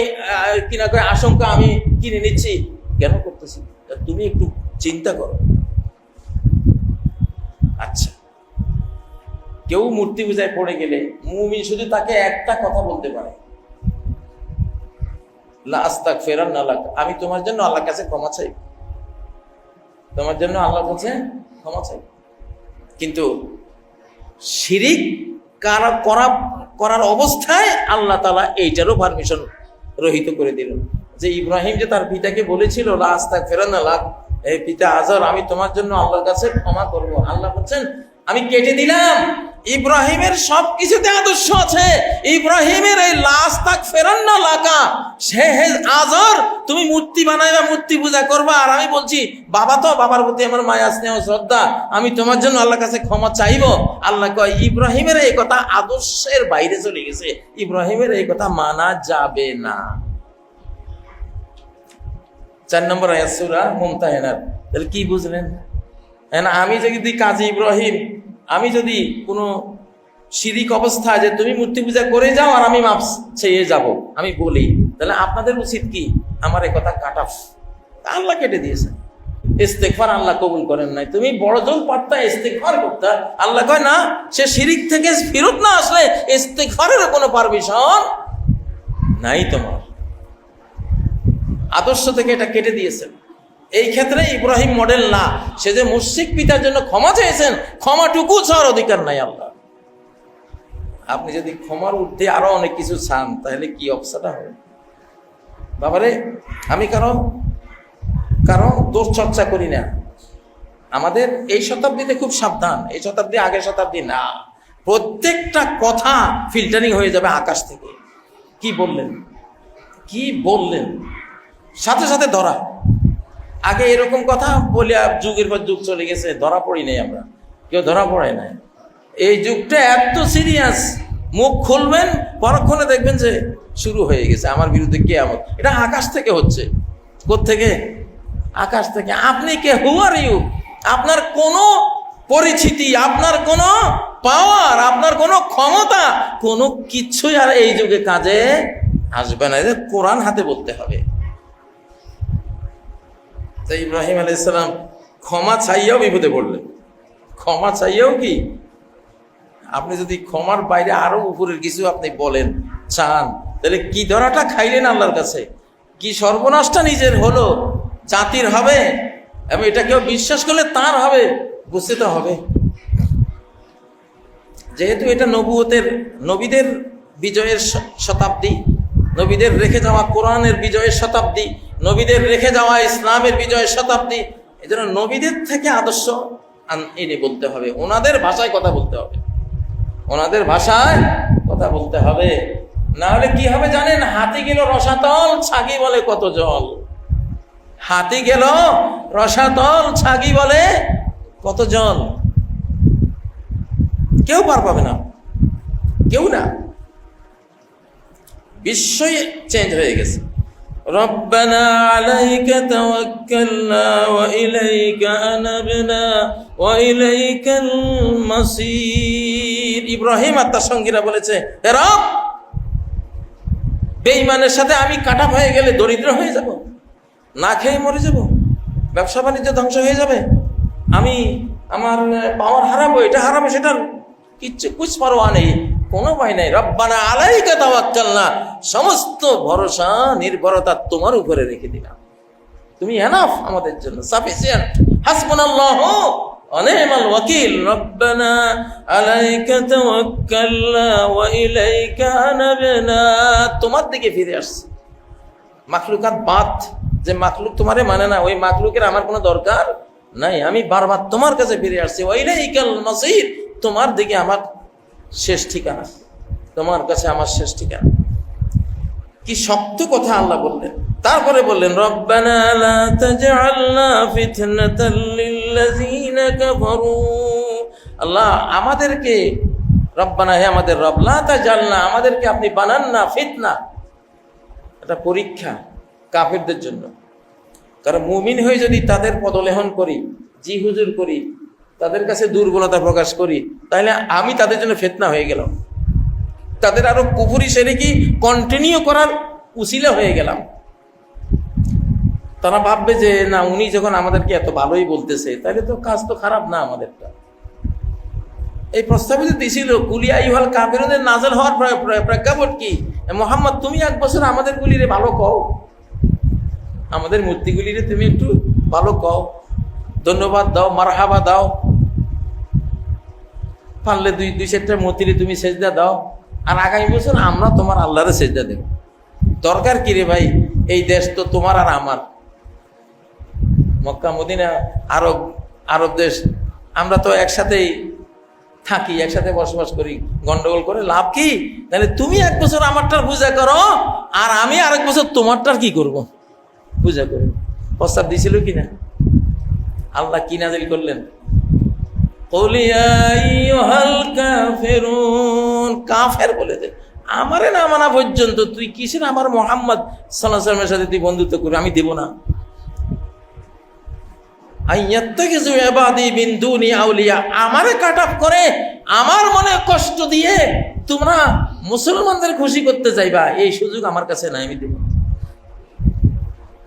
কিনা করে আশঙ্কা আমি কিনে নিচ্ছি। কেন করতেছি? তুমি একটু চিন্তা করো। আচ্ছা, কেউ মূর্তি পূজায় পড়ে গেলে মুমিন শুধু তাকে একটা কথা বলতে পারে, লা আস্তাগফিরুল্লাহ লাক, আমি তোমার জন্য আল্লাহর কাছে ক্ষমা চাই, তোমার জন্য আল্লাহর কাছে ক্ষমা চাই। কিন্তু শিরিক করার অবস্থায় আল্লাহ তাআলা এইটারও পারমিশন রহিত করে দিল। যে ইব্রাহিম যে তার পিতাকে বলেছিল লা আস্তাগফিরুল্লাহ লাক, এই পিতা আজর আমি তোমার জন্য আল্লাহর কাছে ক্ষমা করব, আল্লাহ বলছেন আমি কেটে দিলাম। ইব্রাহিমের সবকিছুতে আদর্শ আছে। ইব্রাহিমের এই লা আস্তাগফিরুল্লাহ লাকা, সে আজর তুমি মূর্তি বানাইবা, মূর্তি পূজা করবা, আর আমি বলছি বাবা তো, বাবার প্রতি আমার মায়া স্নেহ শ্রদ্ধা, আমি তোমার জন্য আল্লাহর কাছে ক্ষমা চাইবো। আল্লাহ কয় ইব্রাহিমের এই কথা আদর্শের বাইরে চলে গেছে, ইব্রাহিমের এই কথা মানা যাবে না। 4 নম্বর আয়াত সূরা মুমতাহিনার। তাহলে কি বুঝলেন? আমি যদি কাজী ইব্রাহিম, আমি যদি কোনো শিরিক অবস্থা যে তুমি মূর্তি পূজা করে যাও আর আমি মাপ চেয়ে যাব আমি বলি, তাহলে আপনাদের উচিত কি আমার এই কথা কাটা। আল্লাহ কেটে দিয়েছে। ইস্তেগফার আল্লাহ কবুল করেন নাই, তুমি বড় জোর পারতা ইস্তেগফার করতে। আল্লাহ কয় না, সে শিরিক থেকে ফেরত না আসলে ইস্তেগফারের কোনো পারমিশন নাই তোমার। আদর্শ থেকে এটা কেটে দিয়েছেন। এই ক্ষেত্রে ইব্রাহিম মডেল না। সে যে মুশরিক পিতার জন্য ক্ষমা চেয়েছেন, ক্ষমাটুকু চাওয়ার অধিকার নাই আল্লাহ। আপনি যদি ক্ষমার ঊর্ধ্বে আরো অনেক কিছু চান, তাহলে কি অবস্থাটা হবে? বাবারে, আমি কারো দোষ চর্চা করি না। আমাদের এই শতাব্দীতে খুব সাবধান, এই শতাব্দী আগের শতাব্দী না। প্রত্যেকটা কথা ফিল্টারিং হয়ে যাবে আকাশ থেকে। কি বললেন সাথে সাথে ধরা। আগে এরকম কথা বলে যুগের পর যুগ চলে গেছে, ধরা পড়ি নাই, আমরা কেউ ধরা পড়ে নাই। এই যুগটা এত সিরিয়াস, মুখ খুলবেন পরক্ষণে দেখবেন যে শুরু হয়ে গেছে আমার বিরুদ্ধে কিয়ামত। এটা আকাশ থেকে হচ্ছে। কোত্থেকে? আকাশ থেকে। আপনি কে? হু আর ইউ? আপনার কোনো পরিচিতি, আপনার কোনো পাওয়ার, আপনার কোনো ক্ষমতা, কোনো কিছুই আর এই যুগে কাজে আসবে না। কোরআন হাতে বলতে হবে। তাই ইব্রাহিম আলাইহিস সালাম ক্ষমা চাইয়াও বিপদে পড়লেন। ক্ষমা চাইয়াও কি, আপনি যদি ক্ষমার বাইরে আরো উপরের কিছু আপনি বলেন চান, তাহলে কি ধরাটা খাইলেন আল্লাহর কাছে, কি সর্বনাশটা নিজের হলো, জাতির হবে, এবং এটা কেউ বিশ্বাস করলে তার হবে, বুঝতে তো হবে। যেহেতু এটা নবীদের বিজয়ের শতাব্দী, নবীদের রেখে যাওয়া কোরআনের বিজয়ের শতাব্দী, নবীদের রেখে যাওয়া ইসলামের বিজয়ের শতাব্দী, এই জন্য নবীদের থেকে আদর্শ এনে বলতে হবে, ওনাদের ভাষায় কথা বলতে হবে, ওনাদের ভাষায় কথা বলতে হবে। না হলে কি হবে জানেন? হাতি গেল রসাতল, ছাগি বলে কত জল। হাতি গেল রসাতল, ছাগি বলে কত জল। কেউ পার পাবে না, কেউ না। বিশ্বই চেঞ্জ হয়ে গেছে। রব্বানা আলাইকা তাওয়াক্কালনা ওয়া ইলাইকা আনাবনা ওয়া ইলাইকাল মাসির। ইব্রাহিম আর তার সঙ্গীরা বলেছে, হে রব, বেঈমানের সাথে আমি কাটা হয়ে গেলে দরিদ্র হয়ে যাব, না খেয়ে মরে যাব, ব্যবসা বাণিজ্য ধ্বংস হয়ে যাবে, আমি আমার পাওয়ার হারাবো, এটা হারাবো, সেটার কিচ্ছু কুছ পারোয়া নেই, কোনো ভয় নাই। রব্বানা আলাইকা তাওয়াক্কালনা, সমস্ত ভরসা নির্ভরতা তোমার উপরে রেখে দিলাম, তুমি এনাফ আমাদের জন্য, সাফিসিয়েন্ট। হাসবুনাল্লাহু ওয়া নি'মাল ওয়াকিল। রব্বানা আলাইকা তাওয়াক্কালনা ওয়া ইলাইকা আনাবনা, তোমার দিকে ফিরে আসছে। মাখলুকাত বাত, যে মাখলুক তোমারে মানে না, ওই মাখলুকের আমার কোনো দরকার নাই, আমি বারবার তোমার কাছে ফিরে আসছি। ওয়া ইলাইকাল মাসির, তোমার দিকে আমার শেষ ঠিকানা, তোমার কাছে আমার শেষ ঠিকানা। কি শক্ত কথা আল্লাহ বললেন। তারপরে বললেন, রব্বানা লা তাজআলনা ফিতনাতাল লিল্লাযিনা কাফারু। আল্লাহ আমাদেরকে, রব্বানা হে আমাদের রব, লা তাজআলনা আমাদেরকে আপনি বানান না ফিতনা, এটা পরীক্ষা কাফেরদের জন্য। কারণ মুমিন হয়ে যদি তাদের পদলেহন করি, জি হুজুর করি, তাদের কাছে দুর্বলতা প্রকাশ করি, তাহলে আমি তাদের জন্য ফিতনা হয়ে গেলাম, তাদের আরো কুফরি শিরকি কন্টিনিউ করার উসিলা হয়ে গেলাম। তারা ভাববে যে না, উনি যখন আমাদেরকে এত ভালোই বলতেছে, তাহলে তো কাজ তো খারাপ না আমাদেরটা। এই প্রস্তাবিত দিছিল কুলিয়া ইউহাল কাফিরুনের নাজেল হওয়ার প্রেক্ষাপট কি? মোহাম্মদ, তুমি 1 বছর আমাদের গুলিরে ভালো কও, আমাদের মূর্তিগুলিরে তুমি একটু ভালো কও, ধন্যবাদ দাও, মারহাবা দাও, পারলে 2-4টা মূর্তিরে তুমি সেজদা দাও, আর আগামী বছর আমরা তোমার আল্লাহরে সেজদা দেব। দরকার কি রে ভাই? এই দেশ তো তোমার আর আমার, মক্কা মদিনা আরব দেশ, আমরা তো একসাথেই থাকি, একসাথে বসবাস করি, গন্ডগোল করে লাভ কি? তাহলে তুমি 1 বছর আমারটার পূজা করো, আর আমি আরেক বছর তোমারটার কি করব? পূজা করব। প্রস্তাব দিছিল কিনা? আল্লাহ কি নাজিল করলেন? কুল ইয়া আইয়ুহাল কাফিরুন, কাফের বলে দে, আমারে না মানা পর্যন্ত তুই কিসের আমার মুহাম্মদ সাল্লাল্লাহু আলাইহি ওয়াসাল্লামের সাথে তুই বন্ধুত্ব করবি? আমি দেব না। আইয়াত্তাকিযু ইবাদি মিন দুনি আউলিয়া, আমারে কাট অফ করে, আমার মনে কষ্ট দিয়ে তোমরা মুসলমানদের খুশি করতে যাইবা, এই সুযোগ আমার কাছে নাই, আমি দেব না।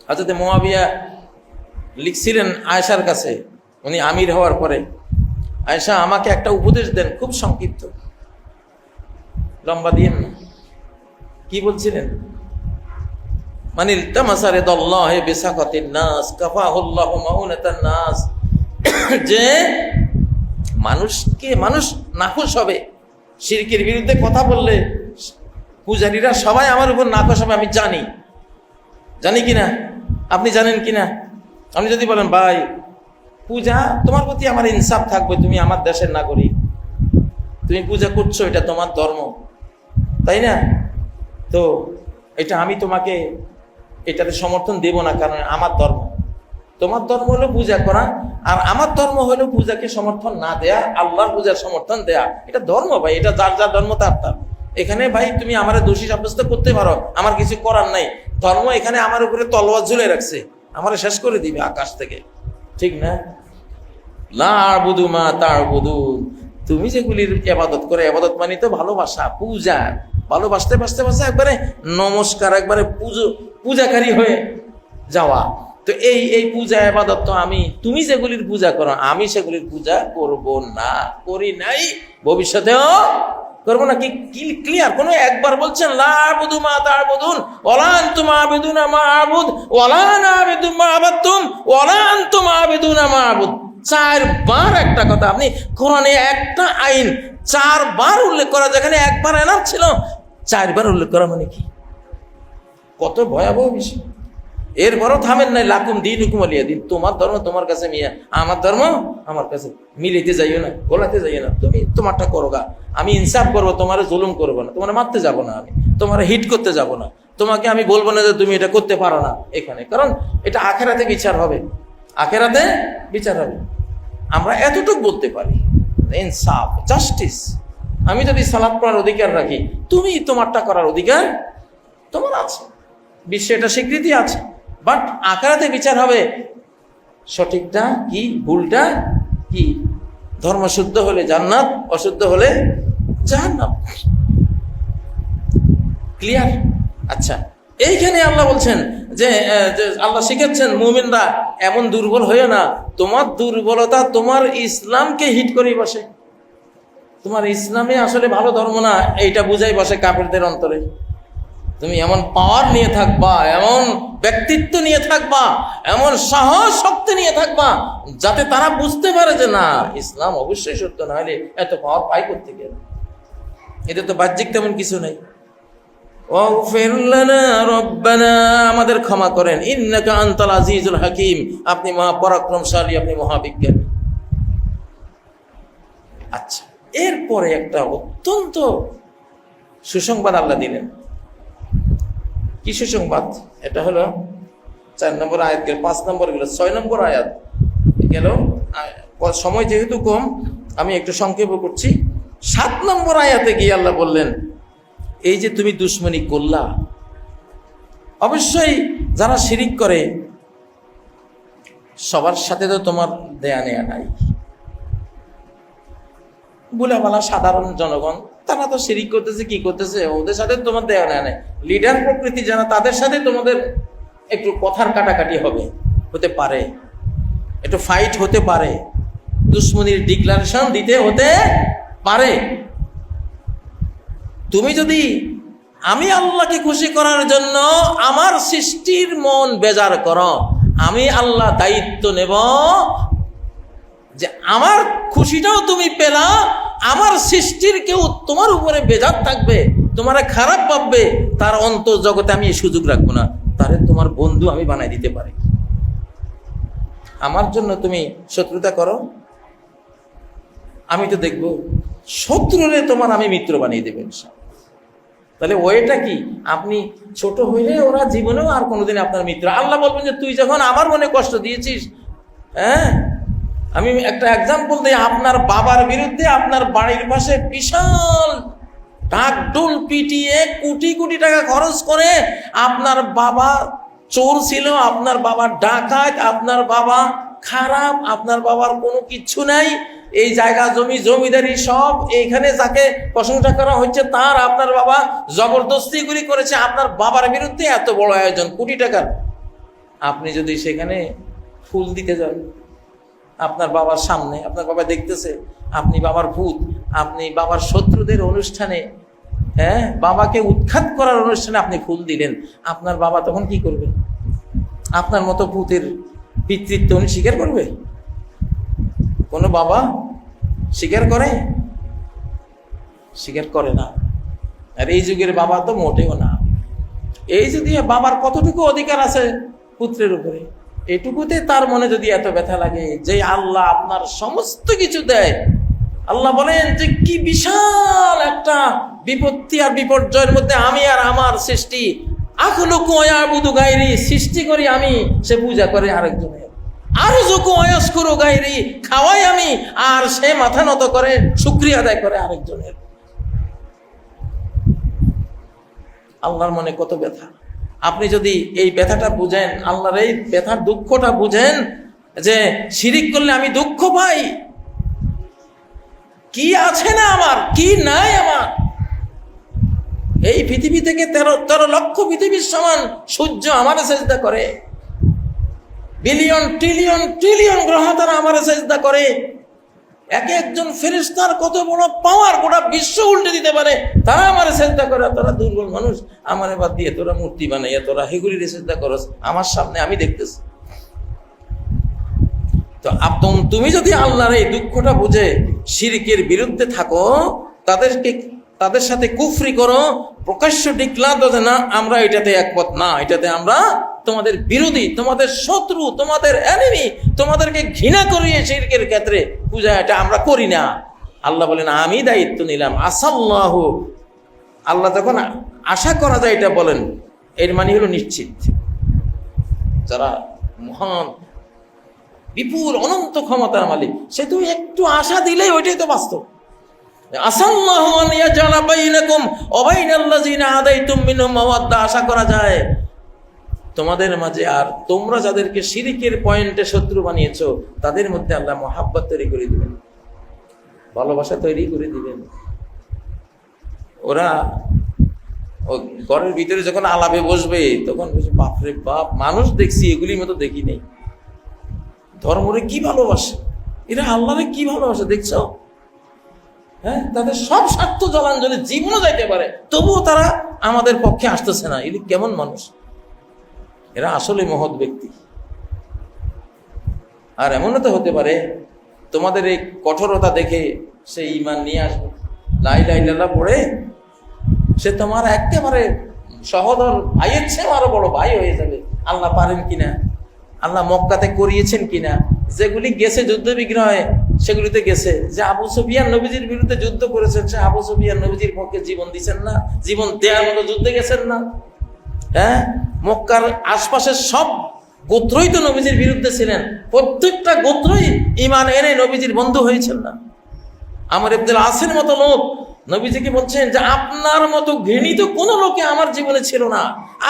হযরত মুয়াবিয়া লিখছিলেন আয়েশার কাছে, উনি আমির হওয়ার পরে, আয়েশা আমাকে একটা উপদেশ দেন, খুব সংক্ষিপ্ত, লম্বা দিয়েন না। কি বলছিলেন? মানিল তামাসা রিদাল্লাহি বিসাকাতিন নাস কাফাহুল্লাহু মাউনাতান নাস, যে মানুষ নাখুশ হবে, শিরকের বিরুদ্ধে কথা বললে পূজারীরা সবাই আমার উপর নাখুশ হবে, আমি জানি কিনা, আপনি জানেন কিনা? আপনি যদি বলেন ভাই পূজা, তোমার প্রতি আমার ইনসাফ থাকবে, তুমি আমার দেশের নাগরিক, তুমি পূজা করছো, এটা তোমার ধর্ম, তাই না? তো এটা আমি তোমাকে এটাতে সমর্থন দেব না, কারণ আমার ধর্ম। তোমার ধর্ম হলো পূজা করা, আর আমার ধর্ম হলো পূজাকে সমর্থন না দেয়া, আল্লাহর পূজার সমর্থন দেয়া। এটা ধর্ম ভাই, এটা যার যার ধর্ম তার। এখানে ভাই তুমি আমার দোষী সাব্যস্ত করতে পারো, আমার কিছু করার নাই। ধর্ম এখানে আমার উপরে তলোয়ার ঝুলে রাখছে, আমার শেষ করে দিবে আকাশ থেকে, ঠিক না? লা আ'বুদু মা তা'বুদুন, তুমি যেগুলির ইবাদত করে, ইবাদত মানে তো ভালোবাসা, পূজা, ভালোবাসতে বাসতে বাসতে একবারে নমস্কার, একবারে পূজাকারী হয়ে যাওয়া। তো এই পূজা ইবাদত তো তুমি যেগুলির পূজা করো, আমি সেগুলির পূজা করব না, করি নাই, ভবিষ্যতেও করবো না। কি ক্লিয়ার? কোনো একবার বলছেন লা আ'বুদু মা তা'বুদুন ওয়ালা আনতুম আ'বিদুনা মা আ'বুদ ওয়ালা আনা আ'বিদু মা আ'বাদতুম ওয়ালা আনতুম আ'বিদুনা মা আ'বুদ। 4 বার একটা কথা, আপনি কোরআনে একটা আইন 4 বার উল্লেখ করা, যেখানে একবার এনাফ ছিল, 4 বার উল্লেখ করা মানে কি? কত ভয়াবহ বিষয়। এরপরও থামেন নাই, লাকুম দীনুকুম ওয়ালিয়া দিন, তোমার ধর্ম তোমার কাছে মিয়া, আমার ধর্ম আমার কাছে। মিলাইতে যাইও না, গোলাতে যাইও না, তুমি তোমারটা করো গা, আমি ইনসাফ করবো, তোমার জুলুম করবো না, তোমার মারতে যাবো না, আমি তোমার হিট করতে যাব না, তোমাকে আমি বলবো না যে তুমি এটা করতে পারো না এখানে, কারণ এটা আখেরাতে বিচার হবে, আখেরাতে বিচার হবে। আমরা এতটুকু বলতে পারি, ইনসাফ, জাস্টিস। আমি যদি সালাত পড়ার অধিকার রাখি, তুমি তোমারটা করার অধিকার তোমার আছে, বিশ্বে এটা স্বীকৃতি আছে, বাট আখেরাতে বিচার হবে সঠিকটা কি, ভুলটা কি। ধর্ম শুদ্ধ হলে জান্নাত, অশুদ্ধ হলে জাহান্নাম। ক্লিয়ার? আচ্ছা, এইখানে আল্লাহ বলছেন যে আল্লাহ শিখাচ্ছেন মুমিনরা এমন দুর্বল হয়ে না, তোমার দুর্বলতা তোমার ইসলামকে হিট করে বসে, তোমার ইসলামে আসলে ভালো ধর্ম না এইটা বুঝাই বসে কাফেরদের অন্তরে। তুমি এমন পাওয়ার নিয়ে থাকবা, এমন ব্যক্তিত্ব নিয়ে থাকবা, এমন সাহস শক্তি নিয়ে থাকবা, যাতে তারা বুঝতে পারে যে না, ইসলাম অবশ্যই সত্য, না হলে এত পাওয়ার পাই করতে গেলে। এতে তো বাহ্যিক তেমন কিছু নেই। ওয়াগফির লানা রব্বানা, আমাদের ক্ষমা করেন, ইন্নাকা আনতাল আজিজুল হাকিম, আপনি মহা পরাক্রমশালী, আপনি মহাবিজ্ঞানী। আচ্ছা, এরপরে একটা অত্যন্ত সুসংবাদ আল্লাহ দিলেন। কি সুসংবাদ? এটা হলো 4 নম্বর আয়াত গেল, 5 নম্বর গেল, 6 নম্বর আয়াত গেল। সময় যেহেতু কম, আমি একটু সংক্ষেপ করছি। 7 নম্বর আয়াতে গিয়ে আল্লাহ বললেন, এই যে তুমি দুশ্মনী করলা, অবশ্যই যারা শিরিক করে সবার সাথে তো তোমার দেয়া নেয়া নাই। বুলাবালা সাধারণ জনগণ, তারা তো শিরিক করতেছে, কি করতেছে, ওদের সাথে তোমার দেয়া নেয়া নাই। লিডার প্রকৃতি যারা, তাদের সাথে তোমাদের একটু কথার কাটাকাটি হতে পারে, একটু ফাইট হতে পারে, দুশ্মনির ডিক্লারেশন দিতে হতে পারে। তুমি যদি আমি আল্লাহকে খুশি করার জন্য আমার সৃষ্টির মন বেজার করো, আমি আল্লাহ দায়িত্ব নেব যে আমার খুশিটাও তুমি পেলা, আমার সৃষ্টির কেউ তোমার উপরে বেজার থাকবে, তোমার খারাপ ভাববে, তার অন্তর জগতে আমি এই সুযোগ রাখবো না, তারে তোমার বন্ধু আমি বানাই দিতে পারি। আমার জন্য তুমি শত্রুতা করো, আমি তো দেখবো শত্রুরে তোমার আমি মিত্র বানিয়ে দেবেন। তাহলে ওইটা কি, আপনি ছোট হইলে ওরা জীবনেও আর কোনোদিন আপনার মিত্র। আল্লাহ বলবেন যে তুই যখন আমার মনে কষ্ট দিয়েছিস, হ্যাঁ, আমি একটা এক্সাম্পল দিই, আপনার বাবার বিরুদ্ধে আপনার বাড়ির পাশে বিশাল ঢাকঢোল পিটিয়ে কোটি কোটি টাকা খরচ করে, আপনার বাবা চোর ছিল, আপনার বাবা ডাকাত, আপনার বাবা খারাপ, আপনার বাবার কোনো কিচ্ছু নাই, এই জায়গা জমি জমিদারি সব এইখানে যাকে প্রশংসা করা হচ্ছে তার, আপনার বাবা জবরদস্তিগুলি করেছে, আপনার বাবার বিরুদ্ধে এত বড় আয়োজন কোটি টাকার। আপনি যদি সেখানে ফুল দিতে যান আপনার বাবার সামনে, আপনার বাবা দেখতেছে আপনি বাবার ভূত, আপনি বাবার শত্রুদের অনুষ্ঠানে, হ্যাঁ, বাবাকে উৎখাত করার অনুষ্ঠানে আপনি ফুল দিলেন, আপনার বাবা তখন কি করবে? আপনার মতো ভূতের পিতৃত্ব উনি স্বীকার করবে? কোনো বাবা স্বীকার করে? স্বীকার করে না। আর এই যুগের বাবা তো মোটেও না। এই যদি বাবার কতটুকু অধিকার আছে পুত্রের উপরে, এটুকুতে তার মনে যদি এত ব্যথা লাগে যে আল্লাহ আপনার সমস্ত কিছু দেয়। আল্লাহ বলেন যে কি বিশাল একটা বিপত্তি আর বিপর্যয়ের মধ্যে আমি আর আমার সৃষ্টি, আখলুকু ওয়া আবুদু গায়রি, সৃষ্টি করি আমি, সে পূজা করে আরেকজনের, আরযুকু ওয়া ইয়াশকুরু গায়রি, খাওয়াই আমি আর সে মাথা নত করে শুকরিয়া আদায় করে আরেকজনের। আল্লাহর মনে কত ব্যথা। আপনি যদি এই ব্যথাটা বুঝেন, আল্লাহর এই ব্যথার দুঃখটা বুঝেন যে শিরিক করলে আমি দুঃখ পাই, কি আছে না আমার, কি নাই আমার, এই পৃথিবী থেকে 13 লক্ষ পৃথিবীর সমান সূর্য আমারে সেজদা করে, বিলিয়ন ট্রিলিয়ন ট্রিলিয়ন গ্রহ তারা আমারে সেজদা করে, এক একজন ফেরেশতার কত বড় পাওয়ার, গোটা বিশ্ব উল্টে দিতে পারে, তারা আমারে সেজদা করে। তোরা দুর্বল মানুষ, আমারে বাদ দিয়ে তোরা মূর্তি বানাইয়া তোরা হেগুলির সেজদা করস আমার সামনে, আমি দেখতেছি। তো তুমি যদি আল্লাহর এই দুঃখটা বুঝে শিরকের বিরুদ্ধে থাকো, তাদের সাথে কুফরি করো, প্রকাশ্য ডিক্লার দাও যে না আমরা এটাতে একমত না, এটাতে আমরা তোমাদের বিরোধী, তোমাদের শত্রু, তোমাদের এনিমি, তোমাদেরকে ঘৃণা করিয়ে শিরকের ক্ষেত্রে পূজা এটা আমরা করি না। আল্লাহ বলেন আমি দায়িত্ব নিলাম। আসাল্লাহু, আল্লাহ তখন আশা করা যায় এটা বলেন, এর মানে হলো নিশ্চিত। যারা মহান বিপুল অনন্ত ক্ষমতার মালিক, সে তুমি একটু আশা দিলেই ওইটাই তো বাস্তব। আসাল্লাহু আন ইয়াজআলা বাইনাকুম ওয়া বাইনাল্লাযিনা আদাইতুম মিনহুম মাওয়াদ্দা, আশা করা যায় তোমাদের মাঝে আর তোমরা যাদেরকে শিরকের পয়েন্টে শত্রু বানিয়েছো তাদের মধ্যে আল্লাহ মহাব্বত তৈরি করে দিবেন, ভালোবাসা তৈরি করে দিবেন। ওরা ঘরের ভিতরে যখন আলাপে বসবে তখন বাপরে বাপ, মানুষ দেখছি এগুলির মতো দেখি নেই, ধর্মরে কি ভালোবাসে, এরা আল্লাহরে কি ভালোবাসে দেখছো? হ্যাঁ, তাদের সব স্বার্থ জলাঞ্জলি জীবনও যাইতে পারে, তবুও তারা আমাদের পক্ষে আসতেছে না। এরা কেমন মানুষ? এরা আসলে মহৎ ব্যক্তি। আর এমনও তো হতে পারে তোমাদের এই কঠোরতা দেখে সে ঈমান নিয়ে আসবে, লা ইলাহা ইল্লাল্লাহ পড়ে সে তোমার একেবারে সহোদর ভাইয়ের চেয়ে আরো বড় ভাই হয়ে যাবে। আল্লাহ পারেন কিনা, আল্লাহ মক্কাতে করিয়েছেন কিনা, যেগুলি গেছে যুদ্ধ বিগ্রহে সেগুলিতে গেছে। যে আবু সুফিয়ান নবীজির বিরুদ্ধে যুদ্ধ করেছেন, সে আবু সুফিয়ান নবীজির পক্ষে জীবন দিচ্ছেন না, জীবন দেওয়ার মতো যুদ্ধে গেছেন না। হ্যাঁ, মক্কার আশপাশের সব গোত্রই তো নবীজির বিরুদ্ধে ছিলেন, প্রত্যেকটা গোত্রই ঈমান এনে নবীজির বন্ধু হয়েছেন না। আমর ইবনুল আসের মতো লোক নবীজিকে বলছেন যে আপনার মতো ঘৃণিত কোন লোকে আমার জীবনে ছিল না,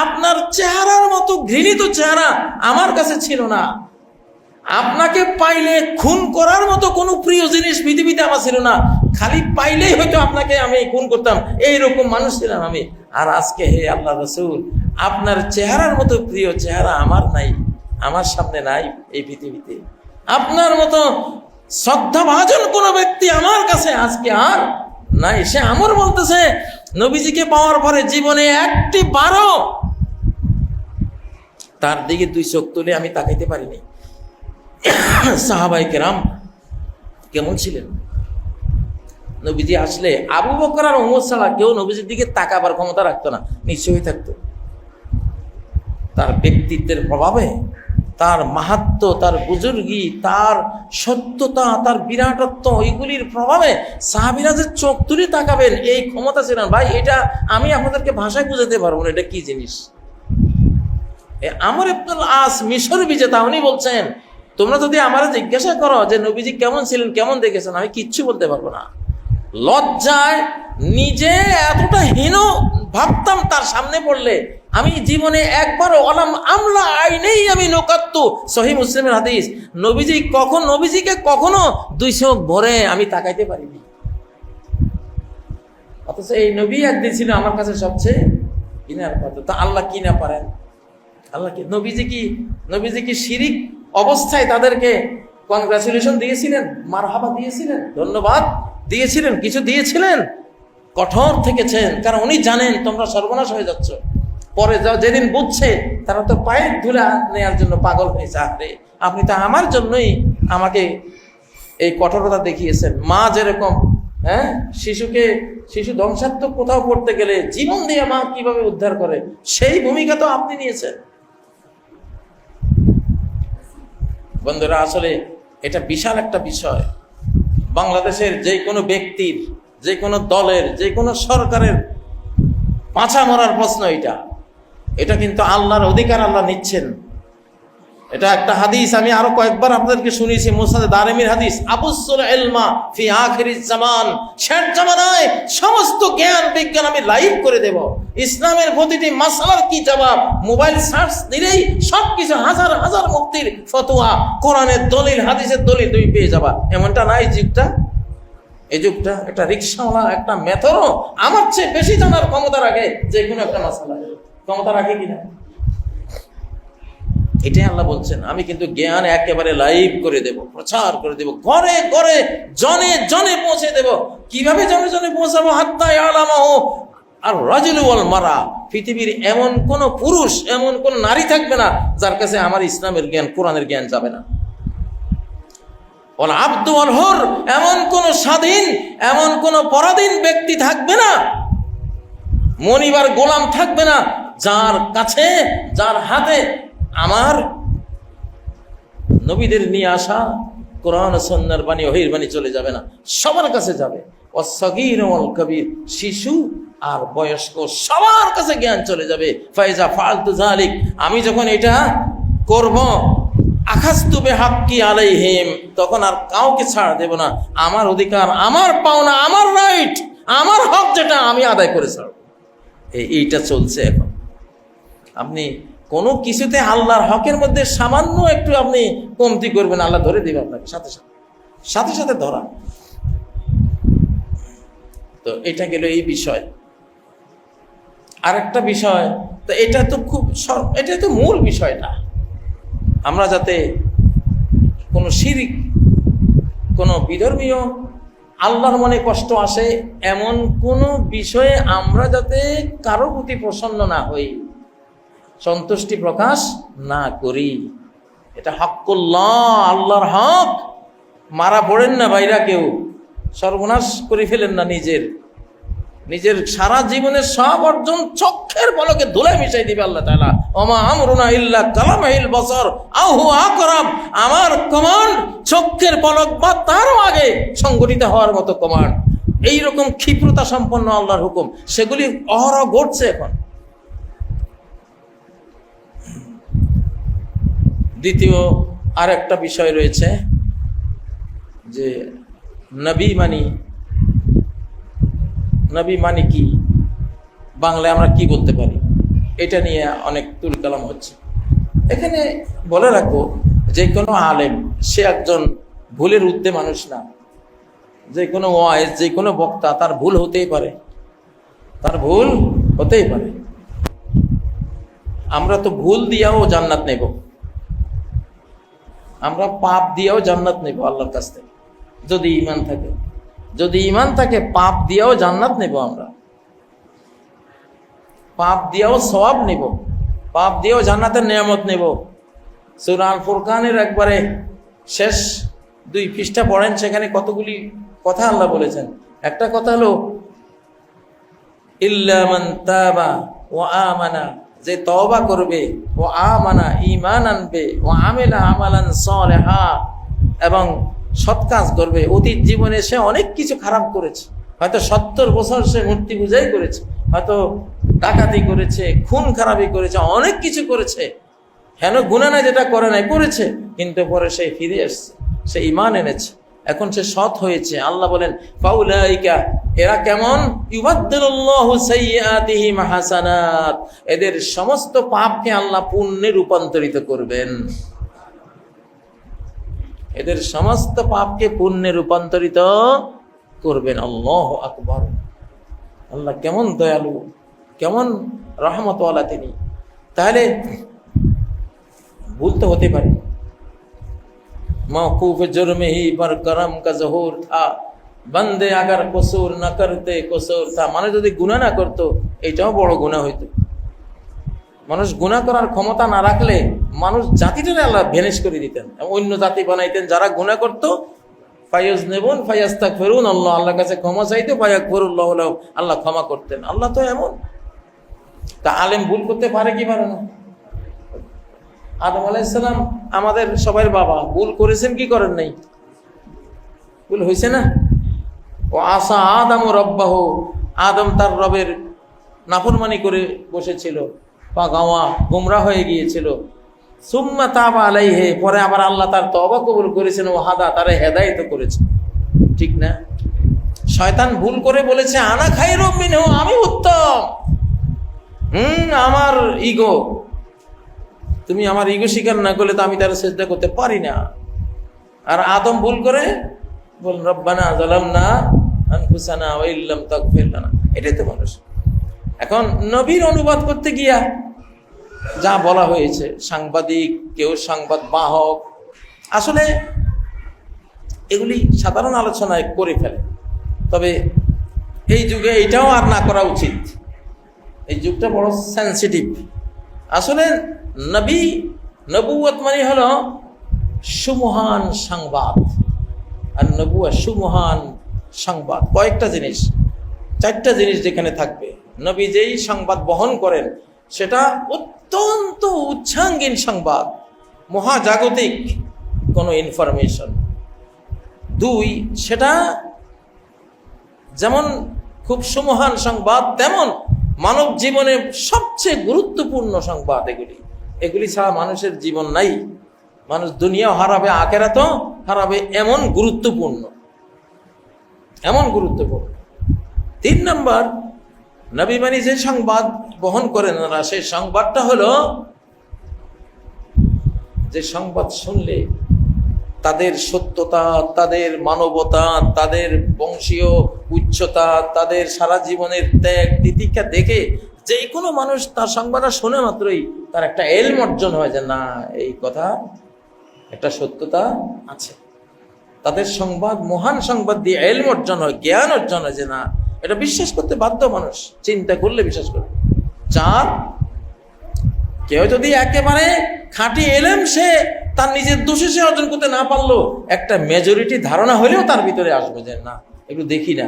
আপনার চেহারার মতো ঘৃণিত চেহারা আমার কাছে ছিল না। আপনাকে পাইলে খুন করার মতো কোনো প্রিয় জিনিস পৃথিবীতে আমার ছিল না, খালি পাইলেই হয়তো আপনাকে আমি খুন করতাম, এইরকম মানুষ ছিলাম আমি। আর আজকে হে আল্লাহ রসুল, আপনার চেহারার মতো প্রিয় চেহারা আমার নাই, আমার সামনে নাই এই পৃথিবীতে। আপনার মতো শ্রদ্ধাভাজন কোনো ব্যক্তি আমার কাছে আজকে আর নাই। সে আমর বলতেছে, নবীজিকে পাওয়ার পরে জীবনে একটি বারও তার দিকে দুই চোখ তুলে আমি তাকাইতে পারিনি। সাহাবায়ে কেরাম কেমন ছিলেন? নবীজি আসলে আবু বকর আর ওমর ছাড়া কেউ নবীজির দিকে তাকাবার ক্ষমতা রাখতো না, নিশ্চয়ই থাকতো। তার ব্যক্তিত্বের প্রভাবে, তার মাহাত্ম্য, তার বুজুর্গি, তার সত্যতা, তার বিরাটত্ব, এইগুলির প্রভাবে সাহাবীরা যে চোখ তুলে তাকাবেন এই ক্ষমতা ছিল না। ভাই, এটা আমি আপনাদেরকে ভাষায় বুঝাতে পারবো না, এটা কি জিনিস। আমর ইবনুল আস মিশর বিজেতা, উনি বলছেন, তোমরা যদি আমারে জিজ্ঞাসা করো যে নবীজি কেমন ছিলেন, কেমন দেখেছেন, আমি কিচ্ছু বলতে পারবো না। লজ্জায় নিজে এতটা হীন ভাবতাম তার সামনে পড়লে, আমি জীবনে একবারও অলাম আমলা আইনেই আমি নোকাত্তু, সহিহ মুসলিমের হাদিস, নবীজিকে কখনো দুই চোখ ভরে আমি তাকাইতে পারিনি। অথচ এই নবী একদিন ছিল আমার কাছে সবচেয়ে কিনার পাত্র। তা আল্লাহ কি না পারেন? আল্লাহ কি নবীজি কি শিরিক অবস্থায় তাদেরকে কনগ্রাচুলেশন দিয়েছিলেন, মারহাবা দিয়েছিলেন, ধন্যবাদ দিয়েছিলেন, কিছু দিয়েছিলেন? কঠোর থেকেছেন, কারণ উনি জানেন তোমরা সর্বনাশ হয়ে যাচ্ছ। পরে যেদিন বুঝছে, তারা তো পায়ের ধুলা নেওয়ার জন্য পাগল হয়েছে। আরে আপনি তো আমার জন্যই আমাকে এই কঠোরতা দেখিয়েছেন। মা যেরকম শিশু ধ্বংসাত্মক কোথাও পড়তে গেলে জীবন দিয়ে মা কিভাবে উদ্ধার করে, সেই ভূমিকা তো আপনি নিয়েছেন। বন্ধুরা, আসলে এটা বিশাল একটা বিষয়। বাংলাদেশের যে কোনো ব্যক্তির, যে কোনো দলের, যে কোনো সরকারের পাছা মরার প্রশ্ন এটা কিন্তু আল্লাহর অধিকার আল্লাহ নিচ্ছেন। এটা একটা হাদিস আমি আরো কয়েকবার আপনাদেরকে শুনিয়েছি, মুসনাদে দারিমির হাদিস, আবুসুল ইলমা ফি আখিরিজ জামান, শেষ জামানায় সমস্ত জ্ঞান বিজ্ঞান আমি লাইভ করে দেব। ইসলামের প্রতিটি মাসআলার কি জবাব মোবাইল সার্চ দিলেই সবকিছু হাজার হাজার মুক্তির ফতোয়া, কোরআনের দলিল, হাদিসের দলিল তুমি পেয়ে যাবা। এমনটা নাই যুগটা? এই যুগটা একটা রিকশাওয়ালা, একটা মেথরও আমার চেয়ে বেশি জানার ক্ষমতা রাখে যে কোনো একটা মাসআলা। ক্ষমতা রাখে কিনা? এটাই আল্লাহ বলছেন, আমি কিন্তু জ্ঞান একেবারে লাইভ করে দেব, প্রচার করে দেব, ঘরে ঘরে জনে জনে পৌঁছে দেব। কিভাবে জনে জনে পৌঁছাবো? হাত্তা ইয়ালামাহু আর রাজুলু ওয়াল মারা, পৃথিবীর এমন কোন পুরুষ, এমন কোন নারী থাকবে না যার কাছে আমার ইসলামের জ্ঞান, কোরআনের জ্ঞান যাবে না। ওয়াল আবদু ওয়াল হুর, এমন কোন স্বাধীন, এমন কোন পরাধীন ব্যক্তি থাকবে না, মনিবার গোলাম থাকবে না যার কাছে, যার হাতে আমার নবীদের নিয়ে আসা কোরআন সুন্নাহর বাণী, ওহীর বাণী চলে যাবে না, সবার কাছে যাবে। ওয়াস-সাগীর ওয়াল কবীর, শিশু আর বয়স্ক সবার কাছে জ্ঞান চলে যাবে। ফাইজা ফাআলতু যালিক, আমি যখন এটা করব, আখাযতু বিহাক্কি আলাইহিম, তখন আর কাউকে ছাড় দেব না। আমার অধিকার, আমার পাওনা, আমার রাইট, আমার হক যেটা আমি আদায় করে ছাড়ব। এইটা চলছে এখন। আপনি কোনো কিছুতে আল্লাহর হকের মধ্যে সামান্য একটু আপনি কমতি করবেন, আল্লাহ ধরে দিবে আপনাকে সাথে সাথে ধরা। তো এটা গেল এই বিষয়। আরেকটা বিষয়, তো এটা তো মূল বিষয়টা, আমরা যাতে কোনো শিরিক, কোনো বিধর্মীয়, আল্লাহর মনে কষ্ট আসে এমন কোনো বিষয়ে আমরা যাতে কারো প্রতি প্রসন্ন না হই, সন্তুষ্টি প্রকাশ না করি। এটা হকুল্লাহ, আল্লাহর হক। মারা পড়েন না ভাইরা, কেউ সর্বনাশ করে ফেলেন না নিজের সারা জীবনের সব অর্জন চক্ষের পলকে ধুলায় মিশাই দিবে আল্লাহ তাআলা। ওমা আমরুনা ইল্লা কালামাহিল বসর আও হুয়া আকরাব, আমার কমান্ড চক্ষের পলক বা তারও আগে সংগঠিত হওয়ার মতো কমান্ড। এইরকম ক্ষিপ্রতা সম্পন্ন আল্লাহর হুকুম, সেগুলি অহরহ ঘটছে এখন। দ্বিতীয় আর একটা বিষয় রয়েছে যে নবী মানি কি, বাংলায় আমরা কি বলতে পারি, এটা নিয়ে অনেক তুলকালাম হচ্ছে। এখানে বলে রাখবো যে কোনো আলেম সে একজন ভুলের ঊর্ধ্বে মানুষ না। যে কোনো ওয়াইজ, যে কোনো বক্তা তার ভুল হতেই পারে, তার ভুল হতেই পারে। আমরা তো ভুল দিয়াও জান্নাত নেব, আমরা পাপ দিয়েও জান্নাত নেব আল্লাহর কাছ থেকে, যদি ঈমান থাকে। যদি ঈমান থাকে পাপ দিয়েও জান্নাত নেব, আমরা পাপ দিয়েও সওয়াব নেব, পাপ দিয়েও জান্নাতের নিয়ামত নেব। সূরা আল ফুরকানের একবারে শেষ 2 পৃষ্ঠা পড়েন, সেখানে কতগুলি কথা আল্লাহ বলেছেন। একটা কথা হলো ইল্লা মান তাবা ওয়া আমানা, যে তওবা করবে, ও আমানা ঈমান আনবে, ও আমিলা আমালান সালিহা, এবং সৎ কাজ করবে। অতীত জীবনে সে অনেক কিছু খারাপ করেছে, হয়তো 70 বছর সে মূর্তি পূজাই করেছে, হয়তো ডাকাতি করেছে, খুন খারাপি করেছে, অনেক কিছু করেছে, হেন গুনাহ না যেটা করে নাই, করেছে, কিন্তু পরে সে ফিরে এসেছে, সে ঈমান এনেছে, এখন সে সৎ হয়েছে। আল্লাহ বলেন ফাউলাইকা, এরা কেমন? ইউবাদদিলুল্লাহু সাইয়্যাতিহিম হাসানাত, এদের সমস্ত পাপকে আল্লাহ পুণ্যে রূপান্তরিত করবেন, এদের সমস্ত পাপকে পুণ্যে রূপান্তরিত করবেন। আল্লাহু আকবার। আল্লাহ কেমন দয়ালু, কেমন রহমতওয়ালা তিনি। তাহলে ভুল তো হতে পারে। मौकूफ जुर्म ही पर करम का ज़हूर था, बंदे अगर कसूर न करते कसूर था। মানুষ যদি গুনাহ না করত, এটাও বড় গুনাহ হইতো। মানুষ গুনাহ করার ক্ষমতা না রাখলে মানুষ জাতিটারে আল্লাহ ভ্যানিশ করে দিতেন, অন্য জাতি বানাইতেন যারা গুনাহ করত। ফায়াজনেবুন ফায়াস্তাগফিরুন, আল্লাহ আল্লাহর কাছে ক্ষমা চাইতো, ফায়াগফিরুল্লাহু লাহু, আল্লাহ ক্ষমা করতেন। আল্লাহ তো এমন। তা আলেম ভুল করতে পারে কি পারে না? আদম আলাইহিস সালাম আমাদের সবার বাবা, ভুল করেছেন কি করেন নাই? ভুল হয়েছে না? ও আসা আদম রব্বাহু, আদম তার রবের নাফরমানি করে বসেছিল, পাগাওয়া গোমরা হয়ে গিয়েছিল। সুম্মা তাবা আলাইহি, পরে আবার আল্লাহ তার তওবা কবুল করেছেন, ও হাদা, তারে হেদায়েত করেছেন। ঠিক না? শয়তান ভুল করে বলেছে আনা খায়রুম মিনহু, আমি উত্তম। আমার ইগো, তুমি আমার ইগো স্বীকার না করলে তো আমি তার সেজদা করতে পারি না। আর আদম ভুল করে বল রব্বানা যালামনা আনফুসানা ওয়া ইল্লাম তাগফির লানা। এটাই তো মানুষ। এখন নবীর অনুবাদ করতে গিয়া যা বলা হয়েছে, সাংবাদিক, কেউ সংবাদ বাহক, আসলে এগুলি সাধারণ আলোচনায় করে ফেলে। তবে এই যুগে এইটাও আর না করা উচিত। এই যুগটা বড় সেন্সিটিভ। আসলে নবুয়ত মানে হলো সুমহান সংবাদ, আর নবুয়া সুমহান সংবাদ। কয়েকটা জিনিস, 4টা জিনিস যেখানে থাকবে। নবী যেই সংবাদ বহন করেন সেটা অত্যন্ত উচ্চাঙ্গীন সংবাদ, মহাজাগতিক কোনো ইনফরমেশন। 2, সেটা যেমন খুব সুমহান সংবাদ, তেমন মানব জীবনের সবচেয়ে গুরুত্বপূর্ণ সংবাদ। এগুলি ছাড়া মানুষের জীবন নাই। মানুষ দুনিয়াও হারাবে, আখিরাতও হারাবে, এমন গুরুত্বপূর্ণ, এমন গুরুত্বপূর্ণ। 3 নম্বর, নবী মানে যে সংবাদ বহন করেন না, সেই সংবাদটা হলো যে সংবাদ শুনলে তাদের সত্যতা, তাদের মানবতা, তাদের বংশীয় উচ্চতা, তাদের সারা জীবনের ত্যাগ তিতিক্ষা দেখে যে কোনো মানুষ তার সংবাদটা শোনে মাত্রই তার একটা এলম অর্জন হয় যে না, এই কথা একটা সত্যতা আছে। তাদের সংবাদ, মহান সংবাদ দিয়ে এলম অর্জন হয়, জ্ঞান অর্জন হয় যে না, এটা বিশ্বাস করতে বাধ্য মানুষ, চিন্তা করলে বিশ্বাস করবে। 4, কেউ যদি একেবারে খাঁটি এলেম সে তার নিজের দোষে সে অর্জন করতে না পারলো, একটা মেজরিটি ধারণা হলেও তার ভিতরে আসবে যে না, একটু দেখি না,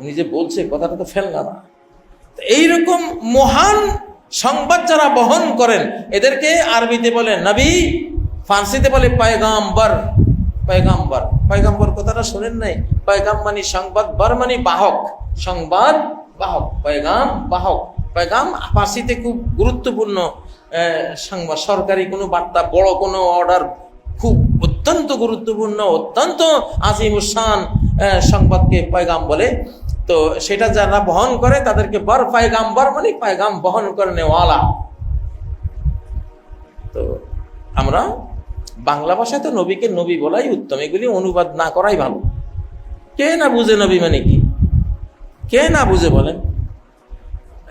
উনি যে বলছে কথাটা তো ফেলনা না। এইরকম মহান সংবাদ যারা বহন করেন এদেরকে আরবিতে বলে নবী, ফার্সিতে বলে পয়গাম্বর। পয়গাম্বর, পয়গাম্বর কথাটা শোনেন নাই? পয়গাম মানে সংবাদ, বার মানে বাহক, সংবাদ বাহক, পয়গাম বাহক। পয়গাম ফার্সিতে খুব গুরুত্বপূর্ণ সংবাদ, সরকারি কোনো বার্তা, বড় কোনো অর্ডার, খুব অত্যন্ত গুরুত্বপূর্ণ, অত্যন্ত আজিমুশান সংবাদকে পয়গাম বলে। তো সেটা যারা বহন করে তাদেরকে বার পয়গাম্বর মানে পয়গাম বহন করে নেওয়ালা। তো আমরা বাংলা ভাষায় তো নবীকে নবী বলাই উত্তম, এগুলি অনুবাদ না করাই ভালো। কে না বুঝে নবী মানে কি, কে না বুঝে বলেন?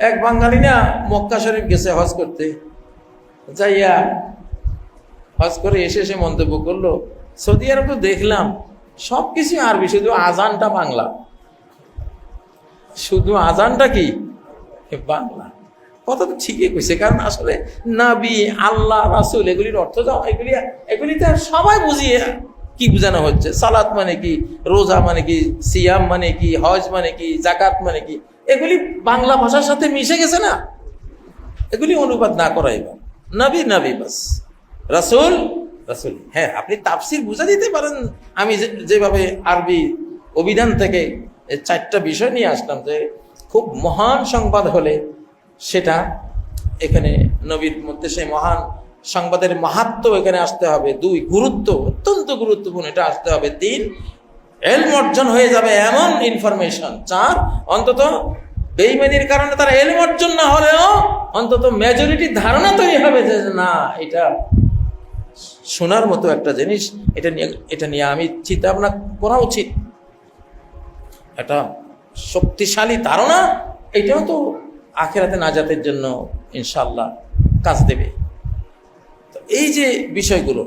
এক বাঙালি না মক্কা শরীফ গেছে হজ করতে, যাইয়া হজ করে এসে এসে মন্তব্য করলো, সৌদি আরব তো দেখলাম সবকিছু আরবি, শুধু আজানটা বাংলা। শুধু আজানটা কি বাংলা? কথা তো ঠিকই কইছে, কারণ আসলে নবী, আল্লাহ, রাসূল এগুলির অর্থ দাও, এগুলিতে সবাই বুঝিয়ে কি বোঝানো হচ্ছে। সালাত মানে কি, রোজা মানে কি, সিয়াম মানে কি, হজ মানে কি, যাকাত মানে কি, এগুলি বাংলা ভাষার সাথে মিশে গেছে না। এগুলি অনুবাদ না করাই বা নবী নবী বাস, রাসূল রাসূল। হ্যাঁ, আপনি তাফসির বুঝা দিতে পারেন। আমি যেভাবে আরবি অভিধান থেকে 4টা বিষয় নিয়ে আসলাম, যে খুব মহান সংবাদ হলে সেটা এখানে নবীর মধ্যে সেই মহান সংবাদের মাহাত্ম্য এখানে আসতে হবে। 2, গুরুত্ব, অত্যন্ত গুরুত্বপূর্ণ এটা আসতে হবে। 3, ইলম অর্জন হয়ে যাবে এমন ইনফরমেশন। 4, অন্তত বেঈমানির কারণে তার ইলম অর্জন না হলেও অন্তত মেজরিটি ধারণা তৈরি হবে যে না, এটা শোনার মতো একটা জিনিস, এটা নিয়ে আমি চিন্তা ভাবনা করা উচিত। একটা শক্তিশালী ধারণা, এটাও তো আখিরাতে নাজাতের জন্য ইনশাআল্লাহ কাজ দেবে। তো এই যে বিষয়গুলো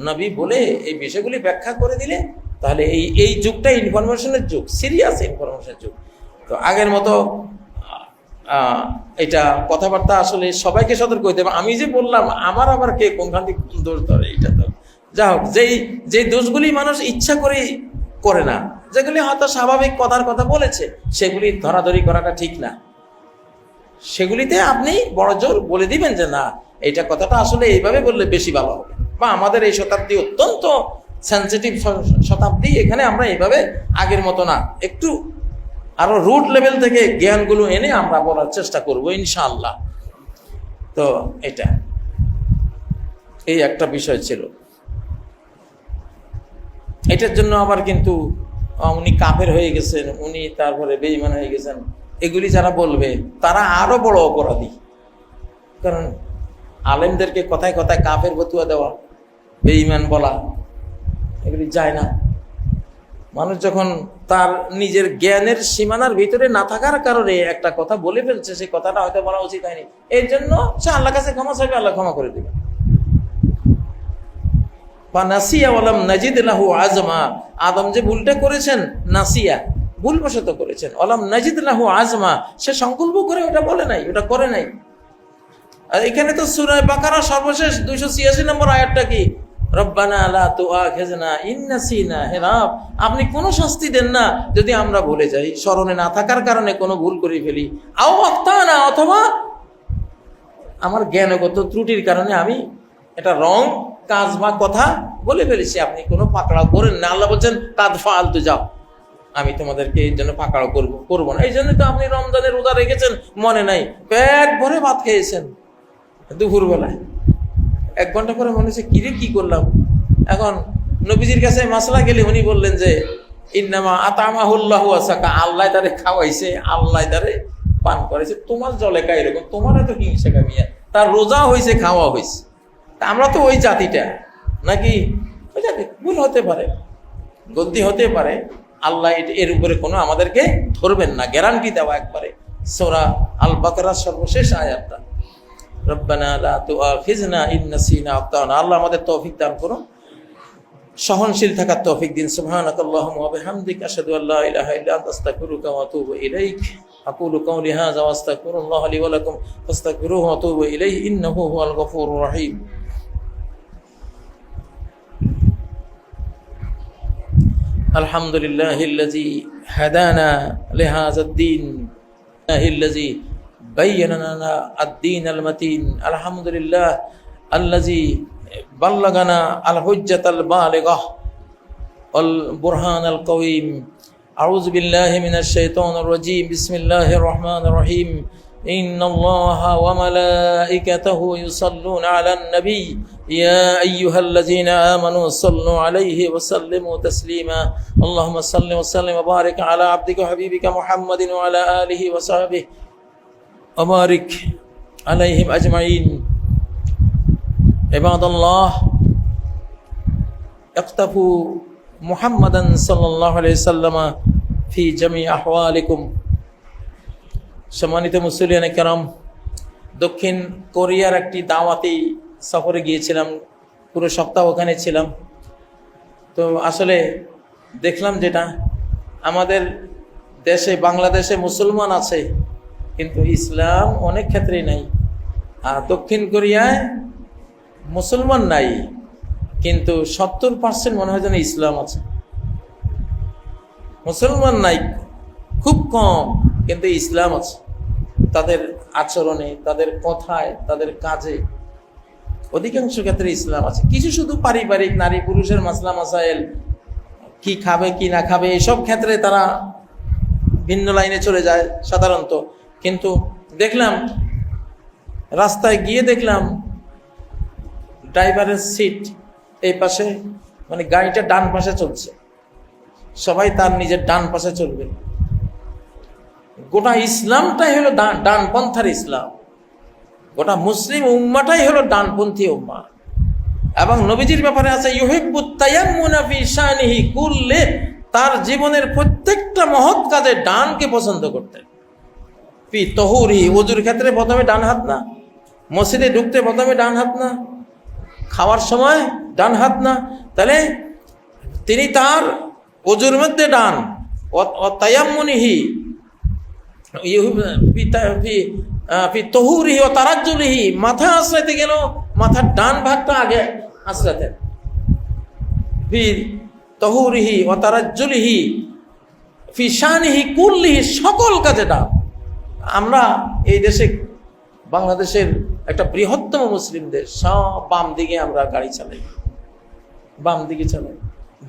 নবী বলে এই বিষয়গুলি ব্যাখ্যা করে দিলে, তাহলে এই যুগটা ইনফরমেশনের যুগ, সিরিয়াস ইনফরমেশনের যুগ। তো আগের মতো এটা কথাবার্তা আসলে সবাইকে সতর্ক হইতে হবে। আমি যে বললাম, আমার আবার কে কোনখান থেকে দোষ ধরে, এটা তো যা হোক, যেই দোষগুলি মানুষ ইচ্ছা করে করে না, যেগুলি হয়তো স্বাভাবিক কথার কথা বলেছে, সেগুলি ধরাধরি করাটা ঠিক না। সেগুলিতে আপনি বড় জোর বলে দিবেন যে না, এইটা কথাটা আসলে এইভাবে বললে বেশি ভালো হবে, বা আমাদের এই শতাব্দী অত্যন্ত সেন্সিটিভ শতাব্দী, এখানে আমরা এইভাবে আগের মতো না, একটু আরো রুট লেভেল থেকে জ্ঞানগুলো এনে আমরা বলার চেষ্টা করব ইনশাআল্লাহ। তো এই একটা বিষয় ছিল। এটার জন্য আবার কিন্তু উনি কাফের হয়ে গেছেন, উনি তারপরে বেঈমান হয়ে গেছেন, এগুলি যারা বলবে তারা আরো বড় অপরাধী। কারণ আলেমদেরকে কথায় কথায় কাফের ফতুয়া দেওয়া, বেঈমান বলা, এগুলি যায় না। মানুষ যখন তার নিজের জ্ঞানের সীমানার ভিতরে না থাকার কারণে একটা কথা বলে ফেলছে, সেই কথাটা হয়তো বলা উচিত হয়নি, এর জন্য সে আল্লাহর কাছে ক্ষমা চাইবে, আল্লাহ ক্ষমা করে দেবে। বা নাসিয়া ওয়ালাম নাজিদ লাহু আজমা, আদম যে ভুলটা করেছেন, নাসিয়া ভুলবশত করেছেন, ওয়ালাম নাজিদ লাহু আজমা, সে সংকল্প করে ওটা বলে নাই, ওটা করে নাই। আর এখানে তো সূরা বাকারা সর্বশেষ 286 নম্বর আয়াতটা কি, রব্বানা লা তুআখিযনা ইন নাসিনা। হে রব, আপনি কোনো শাস্তি দেন না যদি আমরা ভুলে যাই, স্মরণে না থাকার কারণে কোনো ভুল করে ফেলি, আও আখতানা, অথবা আমার জ্ঞানগত ত্রুটির কারণে আমি এটা রং কাজ বা কথা বলে ফেলেছি, আপনি কোনো পাকড়াও করেন না। আল্লাহ বলছেন কাদ ফাআলতু, যাও, আমি তোমাদেরকে এই জন্য পাকড়াও করবো না। এই জন্য তো আপনি রমজানের রোজা রেখেছেন, মনে নাই, পেট ভরে ভাত খেয়েছেন দুপুরবেলায়, 1 ঘন্টা পরে মনে হচ্ছে কিরে কি করলাম। এখন নবীজির কাছে মাসলা গেলে উনি বললেন যে ইন্নামা আতামাহুল্লাহু ওয়াসাকা, আল্লাহ তারে খাওয়াইছে, আল্লাহ তারে পান করেছে। তোমার জলে কা এরকম, তোমার এত হিংসা কামিয়া, তার রোজা হয়েছে, খাওয়া হয়েছে। আমরা তো ওই জাতিটা নাকি? ওই জাতি ভুল হতে পারে, গলতি হতে পারে, আল্লাহ এর উপরে কোনো আমাদেরকে ধরবেন না, গ্যারান্টি দেওয়া একবারে। সূরা আল বাকারার সর্বশেষ আয়াতটা, রব্বানা লা তুআখিযনা ইন নাসিনা ওয়া আখতানা। আল্লাহ আমাদের তৌফিক দান করুন, সহনশীল থাকার তৌফিক দিন। সুবহানাকাল্লাহুম্মা ওয়া বিহামদিকা আশহাদু আল্লা ইলাহা ইল্লা আনতা আস্তাগফিরুকা ওয়া আতুবু ইলাইক। আকুলু কাওলি হাযা ওয়া আস্তাগফিরুল্লাহ লি ওয়া লাকুম ফাস্তাগফিরুহু ওয়া আতুবু ইলাইহি ইন্নাহু হুয়াল গফুরুর রহিম। আলহামদুলিল্লাহিল্লাযী হাদানা লিহাযাদ দ্বীন, আল্লাযী بين لنا الدين المتين. الحمد لله الذي بلغنا الحجة البالغة والبرهان القويم. أعوذ بالله من الشيطان الرجيم. بسم الله الرحمن الرحيم. إن الله وملائكته يصلون على النبي يا أيها الذين آمنوا صلوا عليه وسلموا تسليما. اللهم صل وسلم وبارك على عبدك وحبيبك محمد وعلى آله وصحبه وبارك عليهم أجمعين. عباد الله, ইক্তাফু মুহাম্মাদান সাল্লাল্লাহু আলাইহি সাল্লাম ফি জামি আহওয়ালিকুম। সম্মানিত মুসলিয়ানে কেরাম, দক্ষিণ কোরিয়ার একটি দাওয়াতি সফরে গিয়েছিলাম, পুরো সপ্তাহ ওখানে ছিলাম। তো আসলে দেখলাম যেটা আমাদের দেশে, বাংলাদেশে মুসলমান আছে কিন্তু ইসলাম অনেক ক্ষেত্রেই নাই, আর দক্ষিণ কোরিয়ায় মুসলমান নাই কিন্তু 70% মনে হয় যেন ইসলাম আছে। মুসলমান নাই খুব কম কিন্তু ইসলাম আছে, তাদের আচরণে, তাদের কথায়, তাদের কাজে অধিকাংশ ক্ষেত্রে ইসলাম আছে। কিছু শুধু পারিবারিক নারী পুরুষের মাসলা মাসাইল, কি খাবে কি না খাবে, এসব ক্ষেত্রে তারা ভিন্ন লাইনে চলে যায় সাধারণত। কিন্তু দেখলাম রাস্তায় গিয়ে দেখলাম ড্রাইভারের সিট এই পাশে, মানে গাড়িটা ডান পাশে চলছে, সবাই তার নিজের ডান পাশে চলবে। গোটা ইসলামটাই হলো ডানপন্থার ইসলাম, গোটা মুসলিম উম্মাটাই হলো ডানপন্থী উম্মা। এবং নবীজির ব্যাপারে আছে ইউহিব্বুত তায়াম্মুনা ফি শানিহি কুল্লি, তার জীবনের প্রত্যেকটা মহৎ কাজে ডানকে পছন্দ করতেন। ফি তহুরি, ওযুর ক্ষেত্রে প্রথমে ডান হাত না, মসজিদে ঢুকতে প্রথমে ডান হাত না, খাওয়ার সময় ডান হাত না, তাহলে তিনি তার ওযুর মধ্যে ডান, ও তায়াম্মুনিহি ফি তহুরিহি ও তারাজ্জুলিহি, মাথা আশ্রাইতে গেল মাথার ডান ভাগটা আগে আশ্রাতেন। ফি তহুরিহি ও তারাজ্জুলিহি ফি শানিহি কুল্লিহি, সকল কাজে ডান। আমরা এই দেশে, বাংলাদেশের একটা বৃহত্তম মুসলিম দেশ, সব বাম দিকে আমরা গাড়ি চালাই, বাম দিকে চালাই।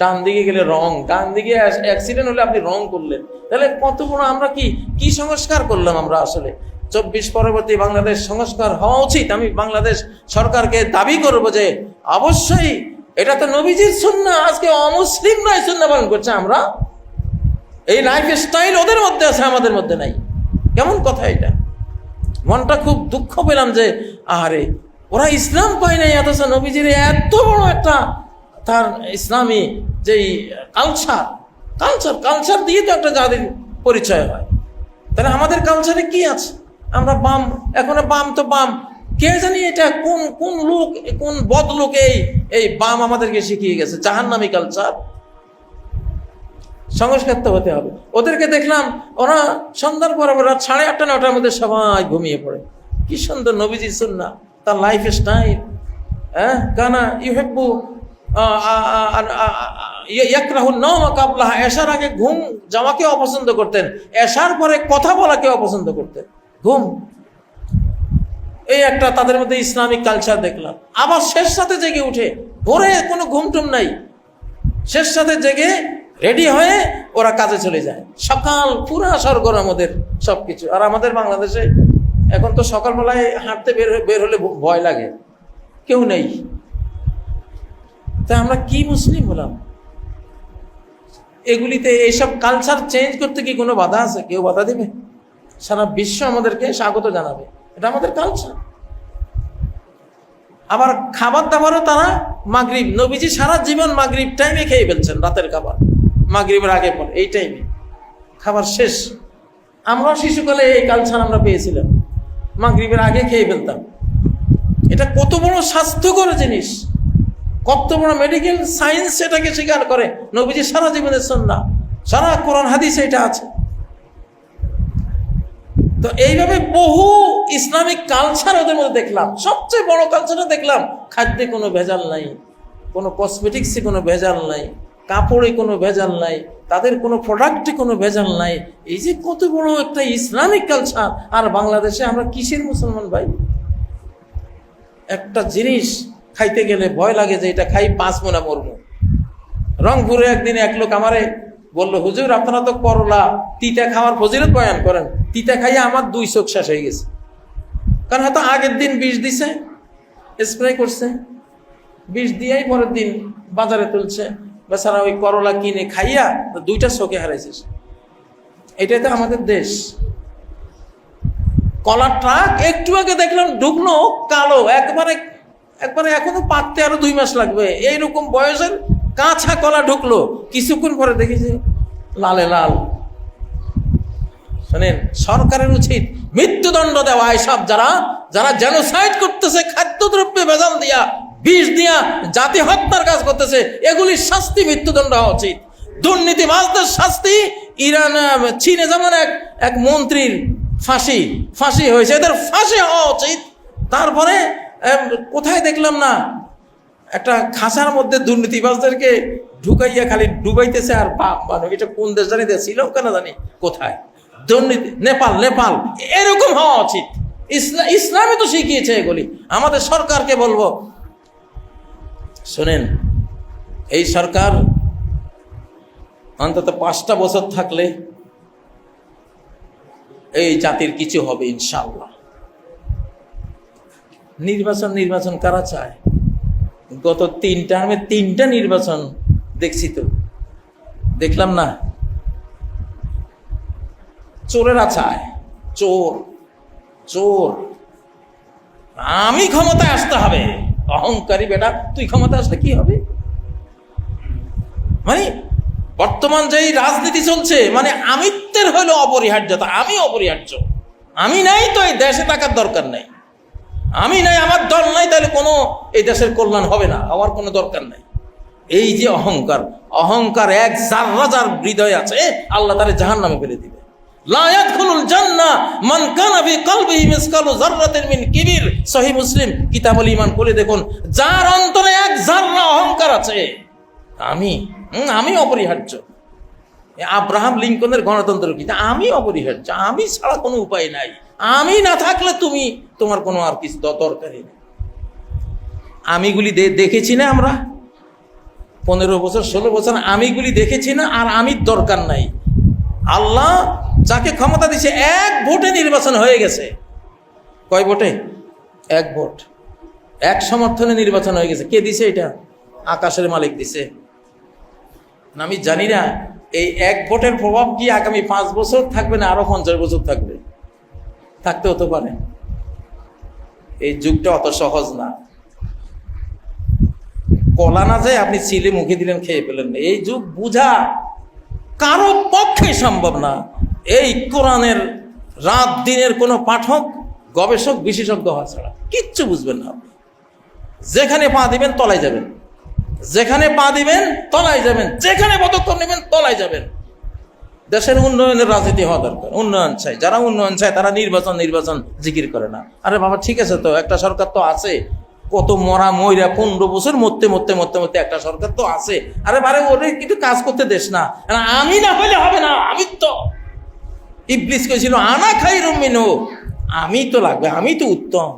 ডান দিকে গেলে রং, ডান দিকে অ্যাক্সিডেন্ট হলে আপনি রং করলেন, তাহলে কত বড় আমরা কি সংস্কার করলাম আমরা। আসলে 24 পরবর্তী বাংলাদেশ সংস্কার হওয়া উচিত। আমি বাংলাদেশ সরকারকে দাবি করব যে অবশ্যই এটা তো নবীজির সুন্নাহ, আজকে অমুসলিমরা এই সুন্নাহ পালন করছে। আমরা এই লাইফ স্টাইল ওদের মধ্যে আছে, আমাদের মধ্যে নাই। কেমন কথা এটা? মনটা খুব দুঃখ পেলাম যে আরে ওরা ইসলাম পায় নাই, অথচ নবীজির এত বড় একটা তার ইসলামী যেই কালচার দিয়ে তো একটা জাতির পরিচয় হয়। তাহলে আমাদের কালচারে কি আছে? আমরা বাম, এখন বাম তো বাম, কে জানি এটা কোন লোক, কোন বদলোক এই বাম আমাদেরকে শিখিয়ে গেছে জাহান্নামী কালচার। সংস্কার তো হতে হবে। ওদেরকে দেখলাম ওরা সন্ধ্যার পরে রাত 8:30 9টার মধ্যে সবাই ঘুমিয়ে পড়ে। কি সুন্দর নবীজির সুন্নাহ, তার লাইফ স্টাইল। কানা ইউহিব্বু ইয়াকরাহুন নাওমা কাবলাহা, এশার আগে ঘুম যাওয়াকে অপছন্দ করতেন, এশার পরে কথা বলাকে অপছন্দ করতেন, ঘুম। এই একটা তাদের মধ্যে ইসলামিক কালচার দেখলাম। আবার শেষ সাথে জেগে উঠে, ভোরে কোনো ঘুমটুম নাই, শেষ সাথে জেগে রেডি হয়ে ওরা কাজে চলে যায়। সকাল পুরা সরগরম ওদের সবকিছু। আর আমাদের বাংলাদেশে এখন তো সকালবেলায় হাঁটতে বের হলে ভয় লাগে, কেউ নেই। তা আমরা কি মুসলিম হলাম? এগুলিতে এইসব কালচার চেঞ্জ করতে কি কোনো বাধা আছে? কেউ বাধা দিবে? সারা বিশ্ব আমাদেরকে স্বাগত জানাবে, এটা আমাদের কালচার। আবার খাবার দাবারও তারা মাগরিব, নবীজি সারা জীবন মাগরিব টাইমে খেয়ে ফেলছেন, রাতের খাবার মাগরিবের আগে পর, এই টাইমে খাবার শেষ। আমরা শিশুকালে এই কালচার আমরা পেয়েছিলাম, মাগরিবের আগে খেয়ে ফেলতাম। এটা কত বড় স্বাস্থ্যকর জিনিস, কত বড় মেডিকেল সায়েন্স এটাকে স্বীকার করে। নবীজি সারা জীবনের সুন্নাহ, সারা কোরআন হাদিসে এটা আছে। তো এইভাবে বহু ইসলামিক কালচার ওদের মধ্যে দেখলাম। সবচেয়ে বড় কালচারটা দেখলাম, খাদ্যে কোনো ভেজাল নাই, কোনো কসমেটিক্সে কোনো ভেজাল নাই, কাপড়ে কোনো ভেজাল নাই, তাদের কোনো প্রোডাক্টে কোনো ভেজাল নাই। এই যে কত বড় একটা ইসলামিক কালচার। আর বাংলাদেশে আমরা কিসের মুসলমান ভাই? একটা জিনিস খাইতে গেলে ভয় লাগে যে এটা খাই 5 মোনা মরবো। রংপুরে একদিন এক লোক আমারে বললো, হুজুর আপনারা তো করলা তিতা খাওয়ার ফজিলত বয়ান করেন, তিতা খাইয়ে আমার 2 চোখ শেষ হয়ে গেছে। কারণ হয়তো আগের দিন বিষ দিছে, স্প্রে করছে, বিষ দিয়েই পরের দিন বাজারে তুলছে, বেচারা ওই করলা কিনে খাইয়া 2টা চোখে হারাইছিস। এটাই তো আমাদের দেশ। কলার ট্রাক একটু আগে দেখলাম ঢুকলো, কালো একবারে এখনো পাকতে আরো 2 মাস লাগবে, এইরকম বয়সের কাঁচা কলা ঢুকলো, কিছুক্ষণ পরে দেখি যে লালে লাল। শোনেন, সরকারের উচিত মৃত্যুদণ্ড দেওয়া এসব যারা যারা জেনোসাইড করতেছে, খাদ্যদ্রব্যে ভেজাল দিয়া, বিষ দিয়া জাতি হত্যার কাজ করতেছে, এগুলির শাস্তি মৃত্যুদণ্ড হওয়া উচিত। দুর্নীতিবাজদের শাস্তি, ইরান চীনে যেমন এক মন্ত্রীর ফাঁসি হয়েছে, এদের ফাঁসি হওয়া উচিত। তারপরে কোথায় দেখলাম না একটা খাঁচার মধ্যে দুর্নীতিবাজদেরকে ঢুকাইয়া খালি ডুবাইতেছে আর বাপ বানো, এটা কোন দেশ জানি, শ্রীলঙ্কা না জানি কোথায়, দুর্নীতি, নেপাল, এরকম হওয়া উচিত। ইসলামে তো শিখিয়েছে এগুলি। আমাদের সরকারকে বলবো, শোনেন, এই সরকার অন্তত 5টা বছর থাকলে এই জাতির কিছু হবে ইনশাআল্লাহ। নির্বাচন কারা চায়? গত 3 টার্মে 3টা নির্বাচন দেখছি, তো দেখলাম না? চোরেরা চায়, চোর। আমি ক্ষমতায় আসতে হবে, অহংকারী বেটা, তুই ক্ষমতায় আসলে কি হবে? মানে বর্তমান যেই রাজনীতি চলছে, মানে আমিত্বের হলো অপরিহার্যতা। আমি অপরিহার্য, আমি নাই তো এই দেশে থাকার দরকার নাই, আমি নাই, আমার দল নাই, তাহলে কোনো এই দেশের কল্যাণ হবে না, আমার কোনো দরকার নাই। এই যে অহংকার এক জাররা যার হৃদয়ে আছে, আল্লাহ তারে জাহান্নামে ফেলে দিবে। লা ইয়াদখুলুল জান্নাহ মান কানা ফি কলবিহি মিসকালু যাররাতিন মিন কিবির। সহিহ মুসলিম কিতাবুল ঈমান খুলে দেখুন, যার অন্তরে এক জাররা অহংকার আছে, আমি অপরিহার্য। আব্রাহাম লিঙ্কনের গণতন্ত্র কি? আমি অপরিহার্য, আমি ছাড়া কোনো উপায় নাই, আমি না থাকলে তোমার কোনো আর কিছু দরকারই নেই। আমিগুলি দেখেছি না আমরা 15 বছর 16 বছর, আমিগুলি দেখেছি না, আর আমির দরকার নাই। আল্লাহ যাকে ক্ষমতা দিছে, 1 ভোটে নির্বাচন হয়ে গেছে। কয় ভোটে? 1 ভোট, 1 সমর্থনে নির্বাচন হয়ে গেছে। কে দিছে এটা? আকাশের মালিক দিছে। আমি জানি না এই 1 ভোটের প্রভাব কি আগামী 5 বছর থাকবে না আরো 50 বছর থাকবে, থাকতে হতে পারে। এই যুগটা অত সহজ না। কলা না যায় আপনি ছিলে মুখে দিলেন, খেয়ে ফেলেন, এই যুগ বুঝা কারো পক্ষে সম্ভব না। এই কোরআনের রাত দিনের কোনো পাঠক, গবেষক, বিশেষজ্ঞ হওয়া ছাড়া কিচ্ছু বুঝবেন না। আপনি যেখানে পা দিবেন তলায় যাবেন, যেখানে পা দিবেন তলায় যাবেন, যেখানে পদক্ষেপ নেবেন তলায় যাবেন। দেশের উন্নয়নের রাজনীতি হওয়া দরকার। উন্নয়ন চাই, যারা উন্নয়ন চায় তারা নির্বাচন জিকির করে না। আরে বাবা, ঠিক আছে তো, একটা সরকার তো আছে, কত মরা 15 বছর মরতে একটা সরকার তো আছে। আরে বারে, ওরে একটু কাজ করতে দেশ না। আমি না হইলে হবে না, আমি তো, ইবলিস কইছিল আনা খাইরুম মিনহু, আমি তো লাগবে, আমি তো উত্তম।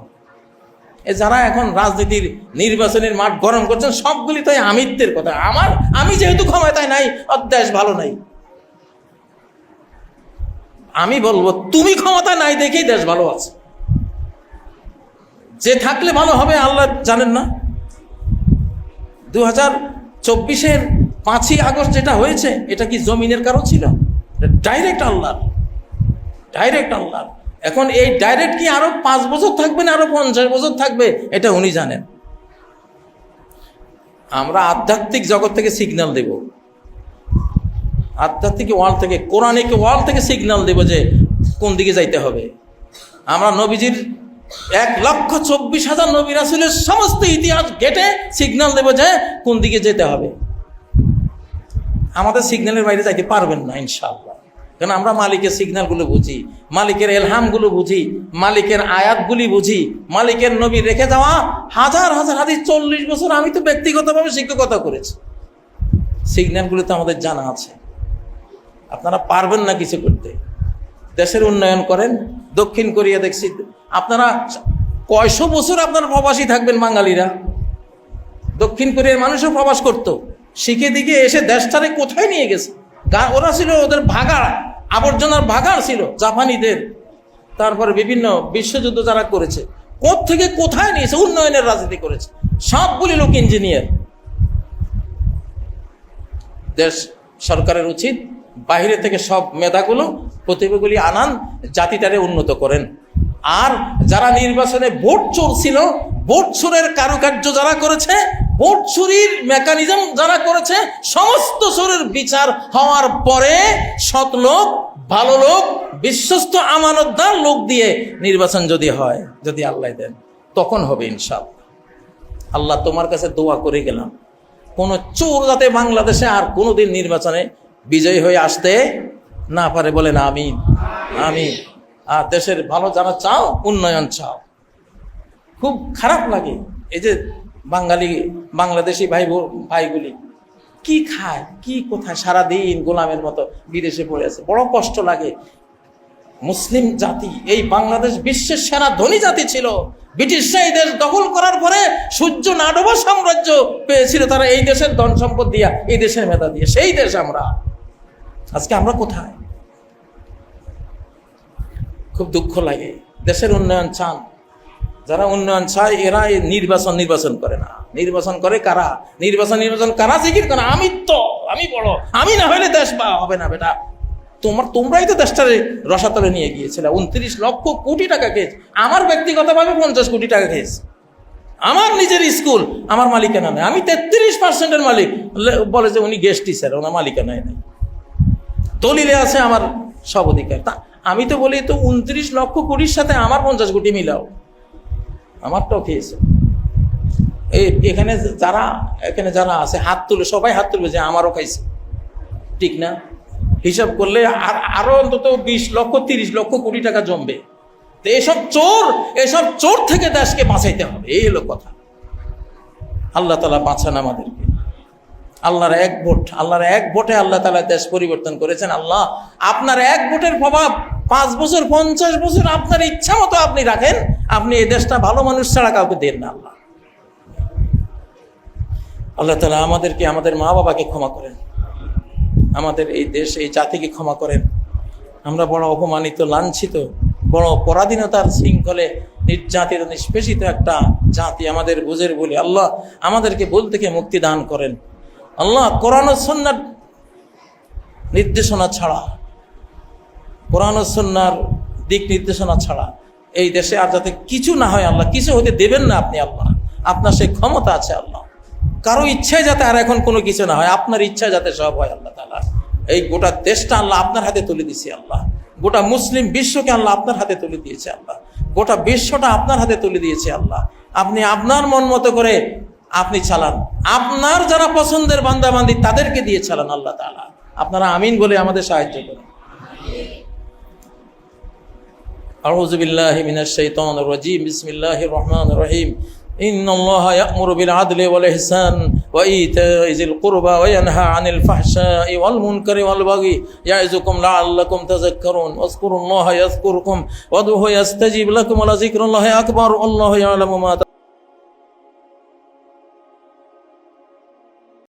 যারা এখন রাজনীতির নির্বাচনের মাঠ গরম করছেন, সবগুলি তাই আমিত্বের কথা। আমি যেহেতু ক্ষমতায় নাই, দেশ ভালো নাই। আমি বলবো, তুমি ক্ষমতা নাই দেখেই দেশ ভালো আছে। যে থাকলে ভালো হবে আল্লাহ জানেন না? 2024-এর 5ই আগস্ট যেটা হয়েছে, এটা কি জমিনের কারো ছিল? ডাইরেক্ট আল্লাহ। এখন এই ডাইরেক্ট কি আরো 5 বছর থাকবে না আরো 50 বছর থাকবে, এটা উনি জানেন। আমরা আধ্যাত্মিক জগৎ থেকে সিগন্যাল দেব, আধ্যাত্মিক ওয়ার্ল্ড থেকে, কোরআনিক ওয়ার্ল্ড থেকে সিগন্যাল দেব যে কোন দিকে যাইতে হবে। আমরা নবীজির 1,24,000 নবী রাসূলের সমস্ত ইতিহাস ঘেটে সিগন্যাল দেব যে কোন দিকে যেতে হবে। আমাদের সিগন্যালের বাইরে যাইতে পারবেন না ইনশাআল্লাহ, কারণ আমরা মালিকের সিগন্যালগুলো বুঝি, মালিকের এলহামগুলো বুঝি, মালিকের আয়াতগুলি বুঝি, মালিকের নবী রেখে যাওয়া হাজার হাদিস। 40 বছর আমি তো ব্যক্তিগতভাবে শিক্ষকতা করেছি, সিগন্যালগুলো তো আমাদের জানা আছে। আপনারা পারবেন না কিছু করতে। দেশের উন্নয়ন করেন। দক্ষিণ কোরিয়া দেখছি, আপনারা কয়শো বছর আপনারা প্রবাসী থাকবেন। বাঙালিরা, দক্ষিণ কোরিয়ার মানুষও প্রবাস করত, শিখে দিকে এসে দেশটারে কোথায় নিয়ে গেছে। ওরা ছিল ওদের ভাগাড়, আবর্জনার ভাগাড় ছিল জাপানিদের। তারপরে বিভিন্ন বিশ্বযুদ্ধ যারা করেছে, কোত্থেকে কোথায় নিয়েছে, উন্নয়নের রাজনীতি করেছে। সবগুলি লোক ইঞ্জিনিয়ার। দেশ সরকারের উচিত বাইরে থেকে সব মেধাগুলো, প্রতিভাগুলি আনান, জাতিটারে উন্নত করেন। আর যারা নির্বাচনে ভোট চোর ছিল, ভোট চোরের কারুকার্য যারা করেছে, ভোট চুরির মেকানিজম যারা করেছে, সমস্ত চোরের বিচার হওয়ার পরে সৎ লোক, ভালো লোক, বিশ্বস্ত আমানতদার লোক দিয়ে নির্বাচন যদি হয়, যদি আল্লাহ দেন, তখন হবে ইনশাআল্লাহ। আল্লাহ তোমার কাছে দোয়া করে গেলাম, কোন চোর যাতে বাংলাদেশে আর কোনোদিন নির্বাচনে বিজয়ী হয়ে আসতে না পারে। বলেন আমিন, আমিন। আর দেশের ভালো যারা চাও, উন্নয়ন চাও। খুব খারাপ লাগে এই যে বাংলাদেশি ভাইগুলি কি খায়, কি কোথায়, সারাদিন গোলামের মতো বিদেশে পড়ে আছে। বড় কষ্ট লাগে। মুসলিম জাতি, এই বাংলাদেশ বিশ্বের সেরা ধনী জাতি ছিল। ব্রিটিশরা এই দেশ দখল করার পরে সূর্য না ডোবা সাম্রাজ্য পেয়েছিল তারা এই দেশের ধন সম্পদ দিয়া, এই দেশের মেধা দিয়ে। সেই দেশ আমরা, আজকে আমরা কোথায়? খুব দুঃখ লাগে। দেশের উন্নয়ন চান যারা, উন্নয়ন চায়, এরা নির্বাচন করে না। নির্বাচন করে কারা? নির্বাচন কারা জিকির করে? আমি বড়, আমি না হলে দেশ হবে না। বেটা, তোমরাই তো দেশটারে রসাতলে নিয়ে গিয়েছিলে। 29 লক্ষ কোটি টাকা খেয়েছে। আমার ব্যক্তিগতভাবে 50 কোটি টাকা খেয়েছে। আমার নিজের স্কুল আমার মালিকানা নেই। আমি 33% মালিক। বলে যে উনি গেস্ট টিচার, ওনার মালিকানায় নেই। দলিলে আছে আমার সব অধিকার। তা আমি তো বলি, তো 29 লক্ষ কোটির সাথে আমার 50 কোটি মিলাও, আমারটাও খেয়েছে। এখানে যারা আছে হাত তুলে, সবাই হাত তুলবে যে আমারও খাইছে, ঠিক না? হিসাব করলে আরো অন্তত 20 লক্ষ 30 লক্ষ কোটি টাকা জমবে। তো এসব চোর থেকে দেশকে বাঁচাইতে হবে, এই হলো কথা। আল্লাহ তাআলা বাঁচান আমাদেরকে। আল্লাহর এক ভোটে আল্লাহ তাআলা দেশ পরিবর্তন করেছেন। আল্লাহ, আপনার এক ভোটের প্রভাব 5 বছর 50 বছর আপনার ইচ্ছা মতো আপনি রাখেন। আপনি এই দেশটা ভালো মানুষ ছাড়া কাউকে দেন না। আল্লাহ তাআলা আমাদেরকে, আমাদের মা বাবাকে ক্ষমা করেন, আমাদের এই দেশ, এই জাতিকে ক্ষমা করেন। আমরা বড় অপমানিত, লাঞ্ছিত, বড় পরাধীনতার শৃঙ্খলে নির্যাতিত, নিষ্পেষিত একটা জাতি আমাদের বুঝের বলি। আল্লাহ আমাদেরকে ভুল থেকে মুক্তি দান করেন। আল্লাহ, কোরআন ও সুন্নাহর নির্দেশনা ছাড়া, কোরআন ও সুন্নাহর দিক নির্দেশনা ছাড়া এই দেশে আর যাতে কিছু না হয়, আল্লাহ কিছু হতে দেবেন না আপনি। আল্লাহ, আপনার সেই ক্ষমতা আছে। আল্লাহ, কারো ইচ্ছায় যাতে আর এখন কোনো কিছু না হয়, আপনার ইচ্ছায় যাতে সব হয়। আল্লাহ তাআলা, এই গোটা দেশটা আল্লাহ আপনার হাতে তুলে দিয়েছে। আল্লাহ, গোটা মুসলিম বিশ্বকে আল্লাহ আপনার হাতে তুলে দিয়েছে। আল্লাহ, গোটা বিশ্বটা আপনার হাতে তুলে দিয়েছে। আল্লাহ, আপনি আপনার মন মতো করে আপনি চালান। আপনার যারা পছন্দের বান্দাবান্দি তাদেরকে দিয়ে চালান। আল্লাহ তাআলা, আপনারা আমিন বলে আমাদের সাহায্য করেন। আউযু বিল্লাহি মিনাশ শাইতানির রাজীম। বিসমিল্লাহির রহমানির রহিম। ইন্নাল্লাহা ইয়া'মুরু বিল আদলি ওয়াল ইহসান ওয়া ইতা'i যিল কুরবা ওয়া ইয়ানহা আনিল ফাহশাই ওয়াল মুনকারি ওয়াল বাগি ইয়া'iযুকুম লা'আল্লাকুম তাযাক্কারুন। ওয়াজকুরুল্লাহা ইয়াযকুরকুম ওয়াদউহু ইয়াস্তাজিব লাকুম ওয়া লাযিকরুল্লাহি আকবার। আল্লাহু ইয়া'লামু মা